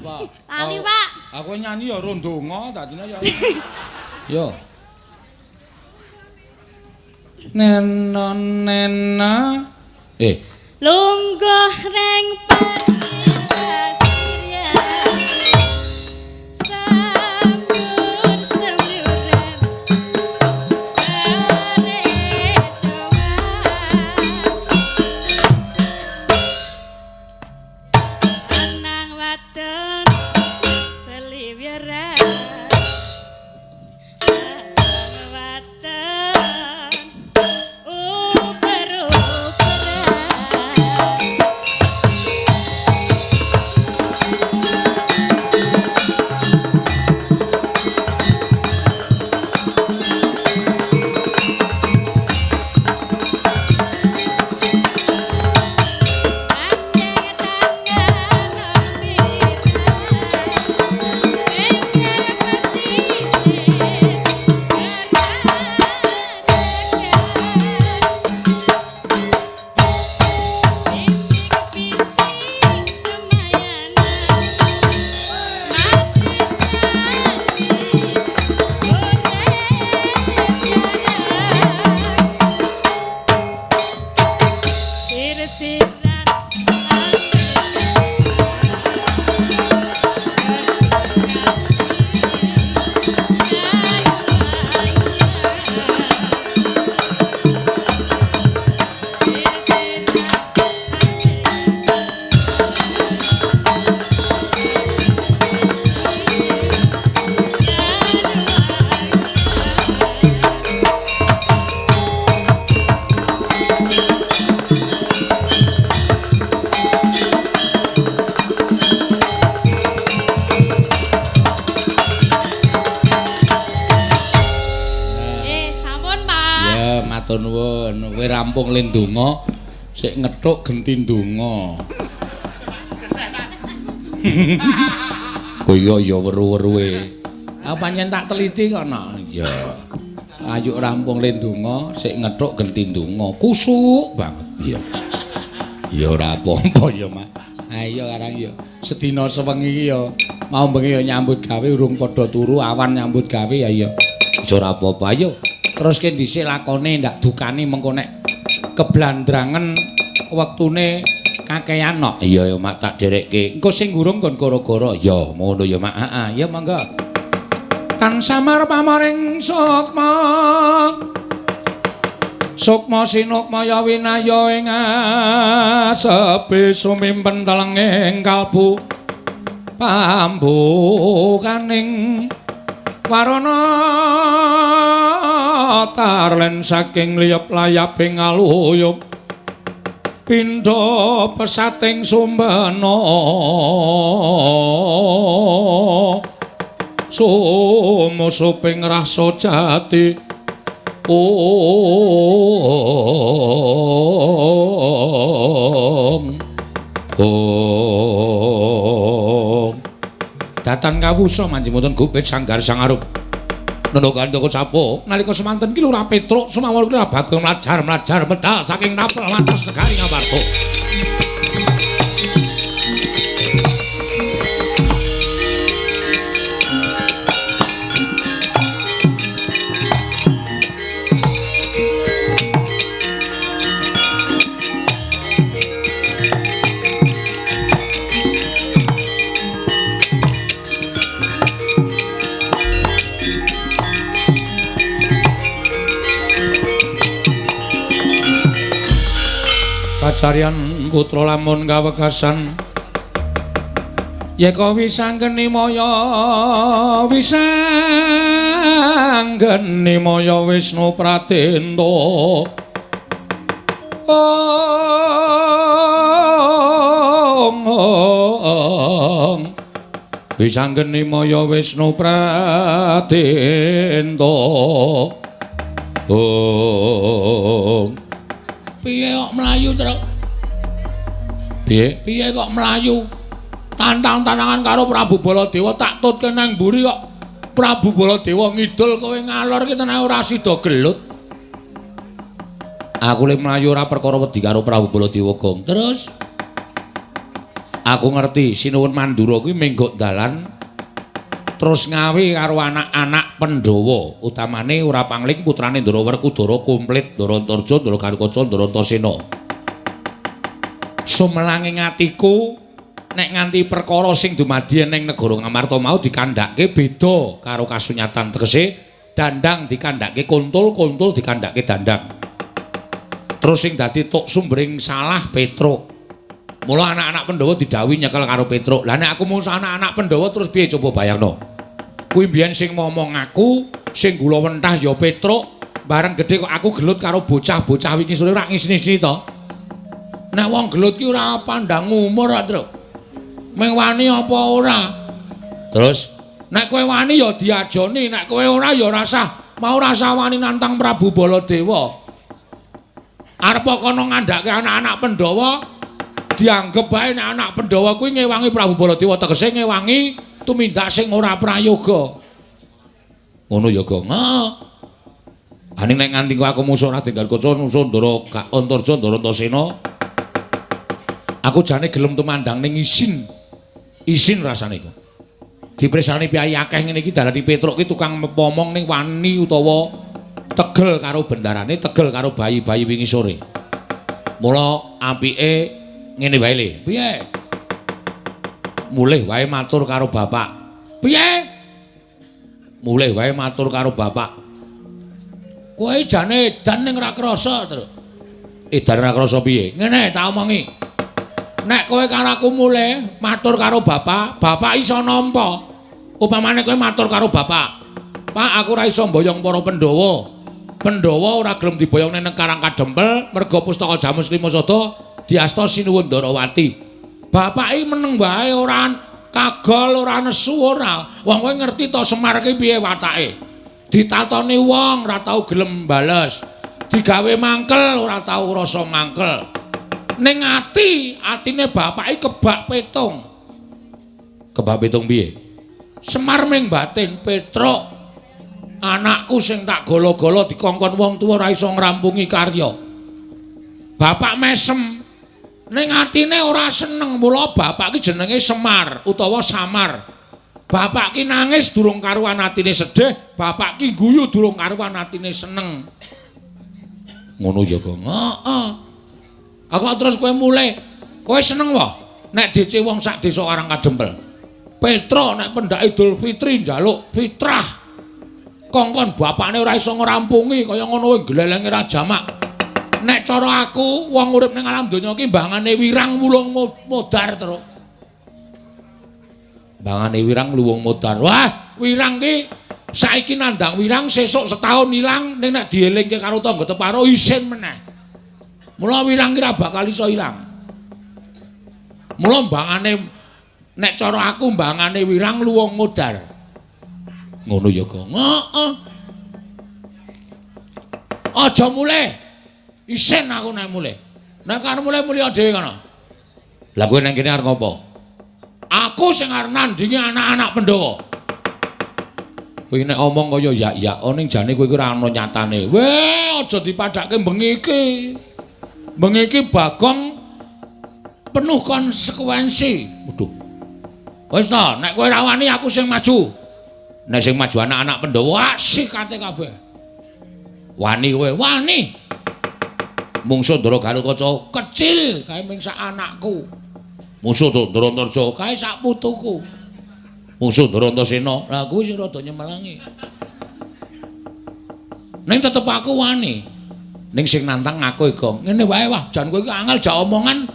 Apa? Lali, Pak. Aku nyanyi ya rondonga dadine ya. Yo. Nena nena. Lungguh reng pasir ya. Sambur-samburan. Anang wadon seliweran. Anang wadon matur nuwun. Kowe rampung le ndonga, sik ngethuk genti ndonga. Kaya ya weru-weruhe. Aku pancen tak teliti kono. Ya. Ayo rampung le ndonga, sik ngethuk genti ndonga. Kusuk banget. Iya. Ya ora apa-apa ya, Mas. Ayo karang ya. Sedina sewengi iki ya mau bengi ya nyambut gawe urung padha turu awan nyambut gawe ya iya. Wis ora apa-apa ayo. Teruske dhisik lakone ndak dukani mengko nek keblandrangen wektune kakean no. Iya ya Mak tak derekke. Engko sing gurung kon gara-gara. Ya ngono ya Mak. Heeh, ya monggo. Kan samar pamaring sukma. Sukma sinukma ya winaya ing asepe sumimpen telenging kalbu pambukaning warana tarlen saking liyep layaping aluyup pindha pesating sumbana sumusuping rasa jati Datan kawusa manjimutun gubit sanggar sangarup Nendhokan toko sapo nalika semanten ki Lurah Petruk sumawon kira bagong mlajar medal saking tapel lantas negari Ngamarta Kacarian putra lamun kawekasan yeka wisanggeni maya Wisnu Pratenda wisanggeni maya Wisnu Pratenda piye kok mlayu truk piye kok mlayu tantang-tantangan karo Prabu Baladewa tak tutke nang mburi kok Prabu Baladewa ngidul kowe ngalor ki tenan ora sida gelut aku le mlayu ora perkara wedi karo Prabu Baladewa Gong terus Aku ngerti Sinuwun Mandura kuwi menggo dalan terus ngawi karo anak-anak Pandhawa, utamane ora pangling putrane Ndara Werkudara komplit Ndara Antarja, Ndara Garukaca, Ndara Antasena. Sumelanging atiku nek nganti perkara sing dumadi ning negara Ngamarta mau dikandhake beda karo kasunyatan tegese dandang dikandhake kuntul, kuntul dikandhake dandang. Terus sing dadi tok sumbering salah Petruk. Mula anak-anak Pandhawa didhawuhi nyekel karo Petruk. Lah nek aku musuh anak-anak Pandhawa terus piye coba bayangno. Kuwi mbiyen sing momong aku, sing gula wentah ya Petruk, bareng gedhe kok aku gelut karo bocah-bocah wingi sore ora ngisini-isini to. Nek wong gelut ki ora pandang umur ra, Truk. Meng wani apa ora? Terus nek kowe wani ya diajoni, nek kowe ora ya rasah mau rasa wani nantang Prabu Baladewa. Arep kono ngandhake anak-anak Pandhawa dianggep bae nek anak Pandhawa kuwi ngewangi Prabu Baladewa tegese ngewangi tumindak sing ora prayoga. Ngono ya, Gong. Aning nek nganti aku musuh Raden Garukaca, musuh Ndara Antarja, Ndara Antasena, aku jane gelem tumandang ning isin. Isin rasane iku. Dipresani piyai akeh ngene iki dalane Petruk ki tukang pomong ning wani utawa tegel karo bendarane, tegel karo bayi-bayi wingi sore. Mula apike ngene wae le. Piye? Mulih wae matur karo bapak. Piye? Mulih wae matur karo bapak. Kowe jane edan ning ra krasa, Truk. Edan ra krasa piye? Ngene tak omongi. Nek kowe karo aku mulih matur karo bapak, bapak iso nampa. Upamane kowe matur karo bapak. Pak, aku ora iso mboyong para Pandhawa. Pandhawa ora gelem diboyong ning Karang Kadempel merga pustaka Jamus Klimasada diasta Sinuwun Ndarawati. Bapak iki meneng wae ora kagol, ora nesu ora. Wong kowe ngerti to Semar ki piye watake. Ditatoni wong ora tau gelem bales. Digawe mangkel ora tau rasa mangkel. Ning atine bapak iki kebak petung. Kebak petung piye? Semar ming batin Petruk. Anakku sing tak golo-golo dikongkon wong tuwa ora iso ngrampungi karya. Bapak mesem ning atine ora seneng, mula bapak ki jenenge Semar utawa Samar. Bapak ki nangis durung karuan atine sedih, bapak ki guyu durung karuan atine seneng. Ngono ya, Gong. Heeh. Aku terus kowe mulih. Kowe seneng wae nek DC wong sak desa Karang Kadempel. Petruk nek pendak Idul Fitri njaluk fitrah. Kongkon bapakne ora iso ngrampungi kaya ngono wae glelenge ra jamak. Nek cara aku wong urip ning alam donya ki mbangane wirang wulung modar terus. Mbangane wirang luwung modar. Wah, wirang ki saiki nandang wirang sesuk setahun ilang ning nek dielingke karo tangga teparo isin meneh. Mula wirang ki ra bakal iso ilang. Mula mbangane nek cara aku mbangane wirang luwung modar. Ngono ya, Gong. Heeh. Aja mulih. Isin aku nek mulih. Nek kan mulih dhewe kono. Lah kowe nang kene arep ngopo? Aku sing arep nandingi anak-anak Pandhawa. Kowe nek omong kaya ya ning jane kowe iki ora ana nyatane. Weh, aja dipadhake bengi iki. Bengi iki Bagong penuh konsekuensi. Waduh. Wis ta, nek kowe ra wani aku sing maju. Nek sing maju anak-anak Pandhawa asik kate kabeh. Wani kowe, wani. Mungsuh Ndara Garukaca kecil kae ming sak anakku. Mungsuh Ndara Antarja kae sak putuku. Mungsuh Ndara Antasena, lah kuwi sing rada nyemelangi. Ning tetep aku wani. Ning sing nantang aku Gong. Ngene wae wah, jan kowe iki angel jak omongan.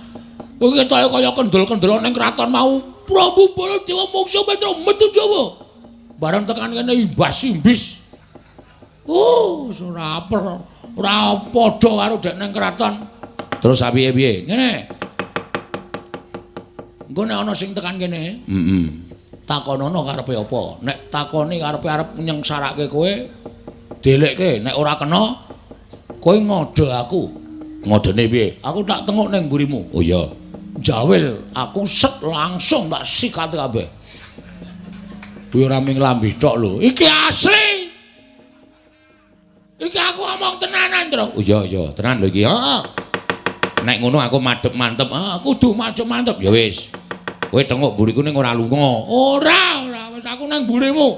Kowe ketoke kaya kendel-kendel ning kraton mau. Prabu Baladewa mungsuh Petruk metu Jawa. Bareng tekan kene imbas-imbis. Ora padha karo dek nang kraton. Terus piye-piye? Ngene. Engko nek ana sing tekan kene, takonono karepe apa? Nek takoni karepe arep nyengsarake kowe, delekke. Nek ora kena, kowe ngode aku. Ngodene piye? Aku tak tengok ning mburimu. Oh iya. Jawil, aku set langsung tak sikat kabeh. Kuwi ora ming lambi tok lho. Iki asli. Iki aku ngomong tenanan, Tru. Oh iya, tenan lho iki. Heeh. Nek ngono aku madhep mantep. Kudu madhep mantep. Ya wis. Kowe tengok mburiku ning ora lunga. Ora, wis aku nang mburimu.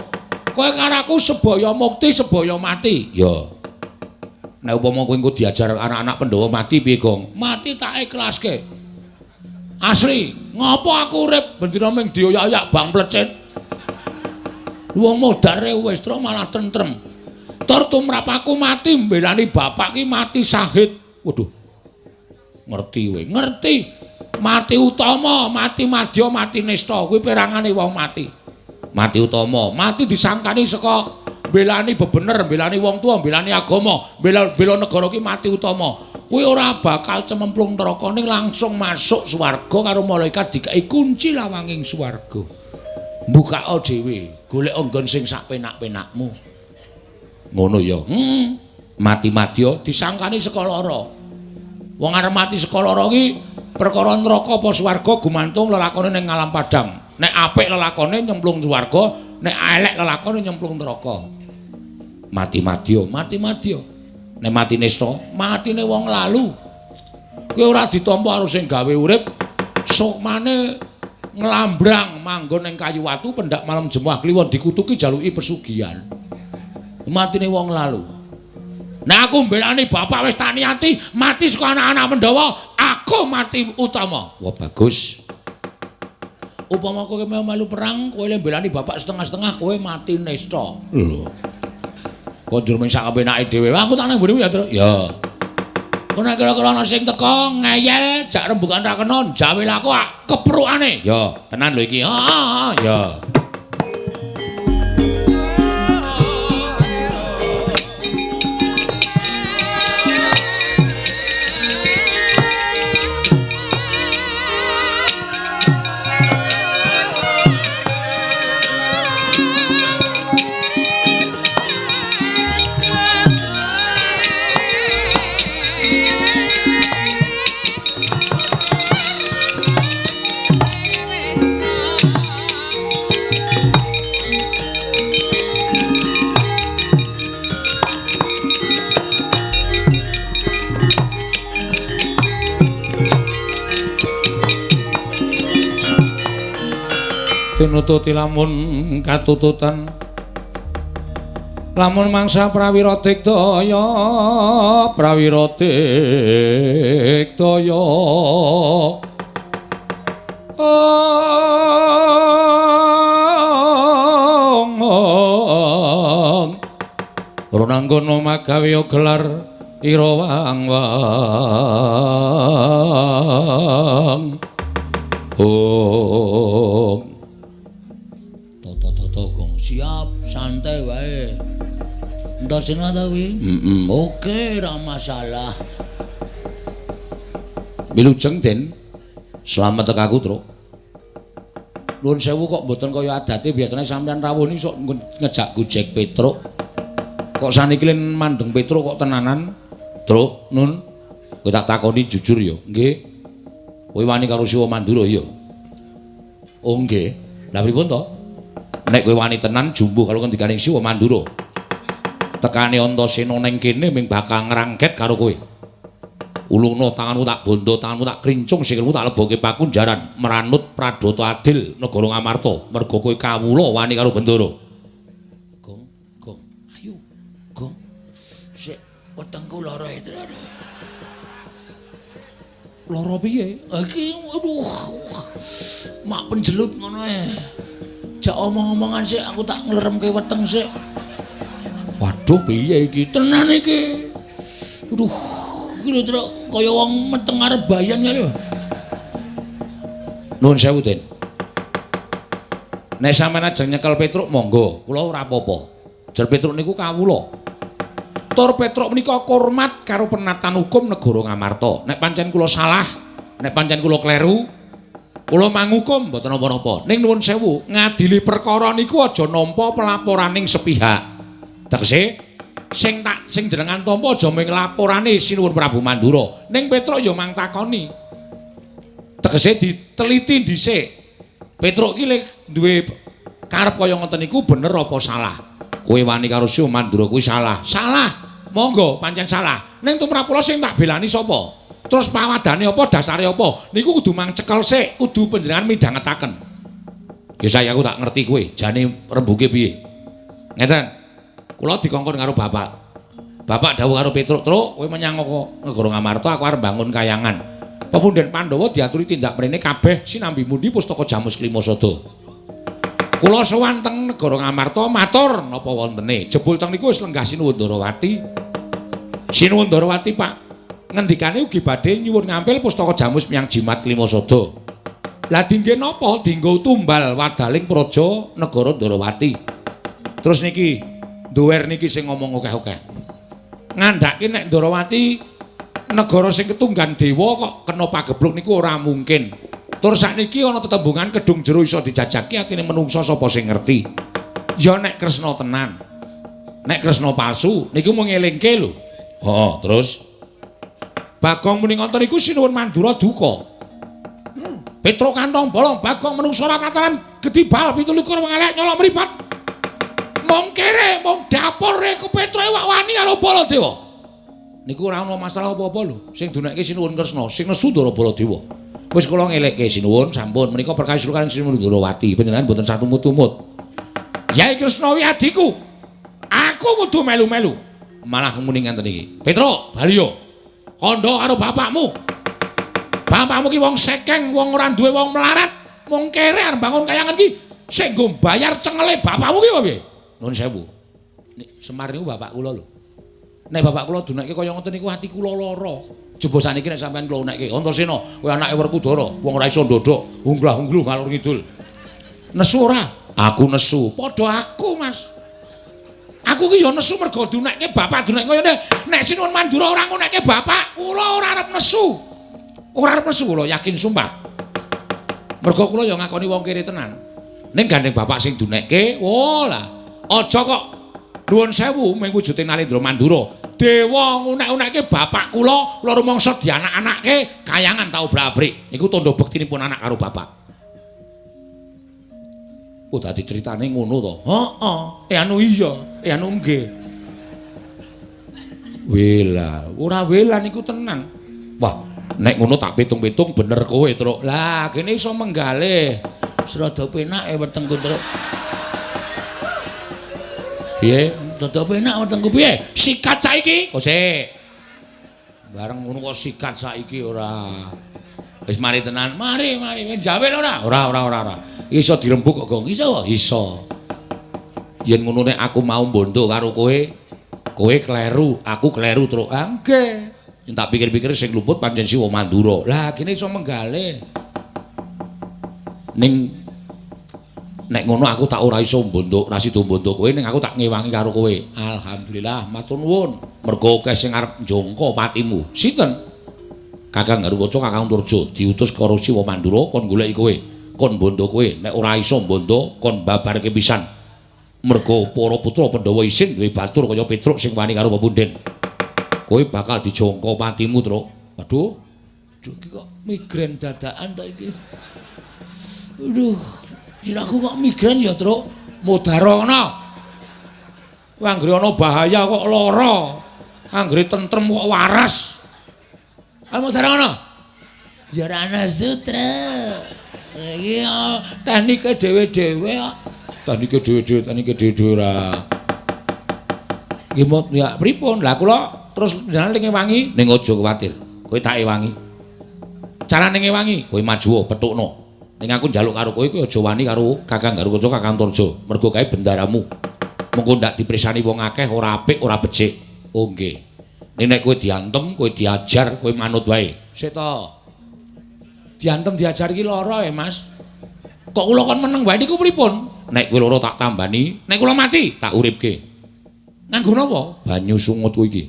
Kowe karo aku sebaya mukti, sebaya mati. Ya. Nek upama kowe engko diajar anak-anak Pandhawa mati piye, Gong? Mati tak ikhlaske. Asli, ngopo aku urip bendina ming dioyak-oyak bang plecet. Wong modare wis tro malah tentrem. Tur tumrap aku mati mbelani bapak ki mati syahid. Waduh. Ngerti kowe, ngerti. Mati utama, mati madya, mati nista kuwi perangane wong mati. Mati utama, mati disangkani saka mbelani bebener, mbelani wong tuwa, mbelani agama, bela negara ki mati utama. Kuwi ora bakal cememplung neraka ning langsung masuk swarga karo malaikat dikai kunci lawanging swarga. Mbukao dhewe, golek nggon sing sak penak-penakmu. Ngono ya. Mati madya disangkani saka lara. Wong arep mati saka lara ki perkara neraka apa swarga gumantung lelakone ning alam padang. Nek apik lelakone nyemplung swarga, nek elek lelakone nyemplung neraka. Mati madya, mati madya. Nek mati nista, matine wong lalu. Kowe ora ditampa karo sing gawe urip, sukmane nglambrang manggon ning kayu watu pendak malam jemuah kliwon dikutuki jaluki pesugihan. Matine wong lalu. Nah aku mbelani bapak wis tak niati mati saka anak-anak Pandhawa, aku mati utama. Wah bagus. Upama kowe melu perang, kowe le mbelani bapak setengah-setengah, kowe mati nista. Lho. Kok njur mung sak kepenake dhewe. Aku tak nang mburimu ya, Tru. Ya. Ora kira-kira ana sing teka ngeyel, jak rembugan ra kena, jawe laku keprukane. Ya, tenan lho iki. Ya. Tinututi lamun katututan lamun mangsa prawira digdaya Ronanggono magawe gelar ira wang-wang siap santai wae. Ndosena ta kuwi? Oke, ra masalah. Wilujeng Den. Slamet tekaku, Truk. Nuwun sewu kok mboten kaya adate biasane sampean rawuh iki sok ngejak Gojek Petruk. Kok saniki len mandeng Petruk kok tenanan? Truk, Nun. Kowe tak takoni jujur ya, nggih. Kowe wani karo Siwa Mandura ya? Oh nggih. Lah pripun to? Nek kowe wani tenan jumbuh karo ngendikaning Siwa Mandura. Tekane Antasena ning kene ming bakal ngrangket karo kowe. Ulungna tanganmu tak bondo, tanganmu tak krincung, sikilmu tak lebokke pakunjaran, meranut pradata adil negara Ngamarta, merga kowe kawula wani karo Bendara. Gong, ayo. Gong. Sik wetengku lara itu. Lara piye? Iki aduh. Mak penjelut ngono ae. Jak omong-omongan sik aku tak ngleremke weteng sik. Waduh piye iki? Tenan iki. Aduh, iki lho Truk kaya wong meteng arep bayan ya lho. Nuwun sewu, Den. Nek sampeyan ajeng nyekel Petruk monggo, kula ora apa-apa. Jer Petruk niku kawula. Tur Petruk menika hormat karo penatan hukum negara Ngamarta. Nek pancen kula salah, nek pancen kula kleru, kula mangukum mboten napa-napa. Ning nuwun sewu, ngadili perkara niku aja nampa pelaporaning sepihak. Tegese sing jenengan tampa aja mung laporane Sinuwun Prabu Mandura. Ning Petruk ya mang takoni. Tegese diteliti dhisik. Petruk iki lek duwe karep kaya ngoten niku bener apa salah? Kowe wani karo Sinuwun Mandura kuwi salah. Salah. Monggo pancen salah. Ning tumrap kula sing tak belani sapa? Terus pawadane apa, dasare apa? Niku kudu mang cekel sik, kudu panjenengan midhangetaken. Ya saya aku tak ngerti kowe, jane rembuge piye. Ngeten. Kula dikongkon karo bapak. Bapak dawuh karo Petruk, "Truk, kowe menyang negara Ngamarta, aku arep bangun kayangan." Pemunden Pandhawa diaturi tindak mrene kabeh sinambi mundi pustaka Jamus Klimasada. Kula sowan teng negara Ngamarta matur napa wontene. Jebul teng niku wis lenggah Sinuwun Ndarawati. Sinuwun Ndarawati, Pak, ngendikane ugi badhe nyuwun ngampil pustaka Jamus miyang Jimat Klimasada. Lah dingge napa? Dinggo tumbal wadaling praja negara Ndarawati. Terus niki duwer niki sing ngomong akeh-akeh. Ngandhake nek Ndarawati negara sing ketunggan dewa kok kena pagebluk niku ora mungkin. Tur sakniki ana tetembungan kedung jero iso dijajaki atine menungsa sapa sing ngerti. Ya nek Kresna tenan. Nek Kresna palsu niku mung ngelingke lho. Heeh, terus Bagong muni ngoten niku Sinuwun Mandura duka. Petruk kantong bolong Bagong menungsa ora tataran gedibal 17 wong elek nyolok mripat. Mong kere, mong dapur rek Petruk wak wani karo Baladewa. Niku ora ana masalah apa-apa lho. Sing dunekke Sinuwun Kresna, sing nesu Ndara Baladewa. Wis kula ngelekke Sinuwun sampun menika perkawis karo Sinuwun Ndarawati. Panjenengan mboten satumut-tumut. Yai Kresna wi adiku. Aku kudu melu-melu. Malah muni ngenten iki. Petruk, bali yo. Kandha karo bapakmu. Bapakmu ki wong sekeng, wong ora duwe wong melarat. Mung kere arep bangun kayangan ki sing nggo bayar cengele bapakmu ki piye? Nuwun sewu. Semar niku bapak kula lho. Nek bapak kula dunekke kaya ngoten niku ati kula lara. Jebo saniki nek sampean kula unekke Antasena, kowe anake Werkudara, wong ora iso ndodok, unglah-ungluh ngalor ngidul. Nesu ora? Aku nesu. Padha aku, Mas. Aku ki ya nesu mergo dunekke bapak dunekke kaya nek Sinuwun Mandura ora ngunekke bapak, kula ora arep nesu. Ora arep nesu kula yakin sumpah. Mergo kula ya ngakoni wong kere tenan. Ning gandeng bapak sing dunekke, lah. Aja kok nuwun sewu mung wujute Nalendra Mandura. Dewa ngunek-unekke bapak kula rumangsa dianak-anakke kayangan tau brabrik. Niku tandha bektinipun anak karo bapak. Oh dadi critane ngono to. Heeh. Anu iya, anu nggih. Wela, ora wela niku tenan. Wah, nek ngono tak pitung-pitung bener kowe, Truk. Lah, kene iso menggalih. Serada penake wetengku, Truk. Piye? Serada penak wetengku piye? Sikat saiki. Kok sik. Bareng ngono kok sikat saiki ora. Wis mari tenan. Mari. Jawel ora? Ora. Iso dirembuk kok, Gong. Iso. Yen ngono nek aku mau mbondo karo kowe kleru, aku kleru, Truk. Nggih. Yen tak pikir-pikir sing luput pancen Siwa Mandura. Lah kene iso menggalih. Ning nek ngono aku tak ora iso mbondo, ora sida mbondo kowe ning aku tak ngewangi karo kowe. Alhamdulillah, matur nuwun. Mergo akeh sing arep njongko patimu. Sinten? Kakang Garukaca, Kakang Turjo diutus karo Siwa Mandura kon goleki kowe, kon mbondo kowe. Nek ora iso mbondo kon babarke pisan. Mergo para putra Pandhawa isin duwe batur kaya Petruk sing wani karo pepunden. Kowe bakal dijongko patimu, Truk. Waduh. Iki kok migren dadakan ta iki. Aduh. Aku kok migren ya, Truk. Mudhara ana. Anggere ana bahaya kok lara. Anggere tentrem kok waras. Ayo mudhara ana. Ya ora ana sutra. Iki teknike dhewe-dhewe kok. Teknike dhewe-dhewe ora. Nggih mot ya pripun? Lah kula terus njenengan ngewangi ning aja kuwatir. Kowe tak ewangi. Carane ngewangi, kowe maju petukno. Ning aku njaluk karo kowe aja wani karo Kakang Garukaca, Kakang Turjo. Mergo kae bendaramu. Mengko ndak diprisani wong akeh ora apik, ora becik. Oh nggih. Nek kowe diantem, kowe diajar, kowe manut wae. Sik to. Diantem diajar iki lara Mas. Kok kula kon meneng wae niku pripun? Nek kowe lara tak tambani, nek kula mati tak uripke. Nganggo napa? Banyu sungut kowe iki.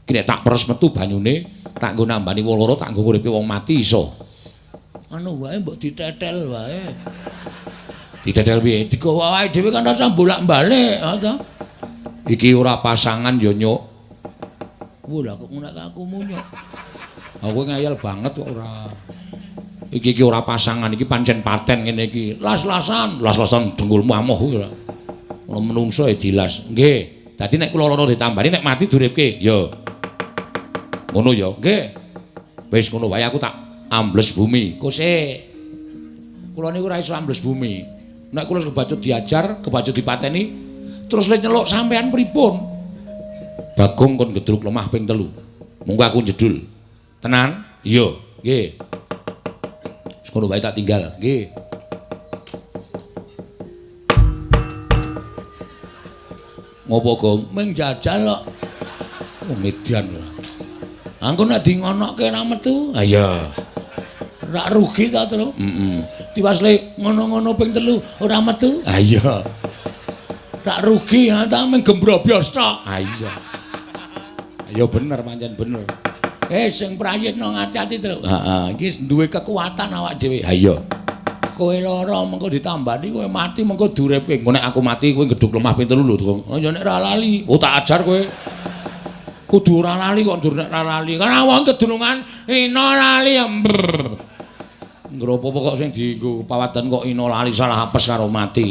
Iki nek tak peres metu banyune, tak nggo nambani wong lara, tak nggo uripke wong mati iso. Anu wae mbok ditetel wae. Ditetel piye? Digawa wae dhewe kan rasa bolak-balik, to. Iki ora pasangan ya, Nyuk. Wah, lah kok ngono aku munyuk. Aku ngayal banget kok ora. Iki ora pasangan, iki pancen paten ngene iki. Las-lasan dengkulmu amoh kuwi ora. Ono menungso ya dilas. Nggih. Dadi nek kula lara ditambani nek mati duripke, ya. Ngono ya, nggih. Wis ngono wae aku tak ambles bumi. Kose. Kula niku ora iso ambles bumi. Nek kula kebacut diajar, kebacut dipateni, terus lek nyeluk sampean pripun? Bagong kon gedruk lemah ping 3. Monggo aku jedul. Tenan? Iya, nggih. Wis ngono wae tak tinggal, nggih. Ngopo Gong? Ming jajal kok. Oh, median ora. Angko nek di ngonokke ra metu. Ha iya. Rak rugi ta, Tru? Tiwas le ngono-ngono ping 3 ora metu. Ha iya. Rak rugi ha ta ming gembrobos tok. Ha iya. Ya bener pancen bener. Sing prayitna ngati-ati, Tru. Heeh, iki duwe kekuatan awak dhewe. Ha iya. Kowe lara mengko ditambani kowe mati mengko duripke. Engko nek aku mati kowe gedhuk lemah ping 3 lho, Tru. Oh ya nek ra lali. Oh tak ajar kowe. Kudu ora lali kok ndur nek ra lali. Karena wong kedulungan ina lali Ngropo kok sing dienggo pawatan kok ina lali salah apes karo mati.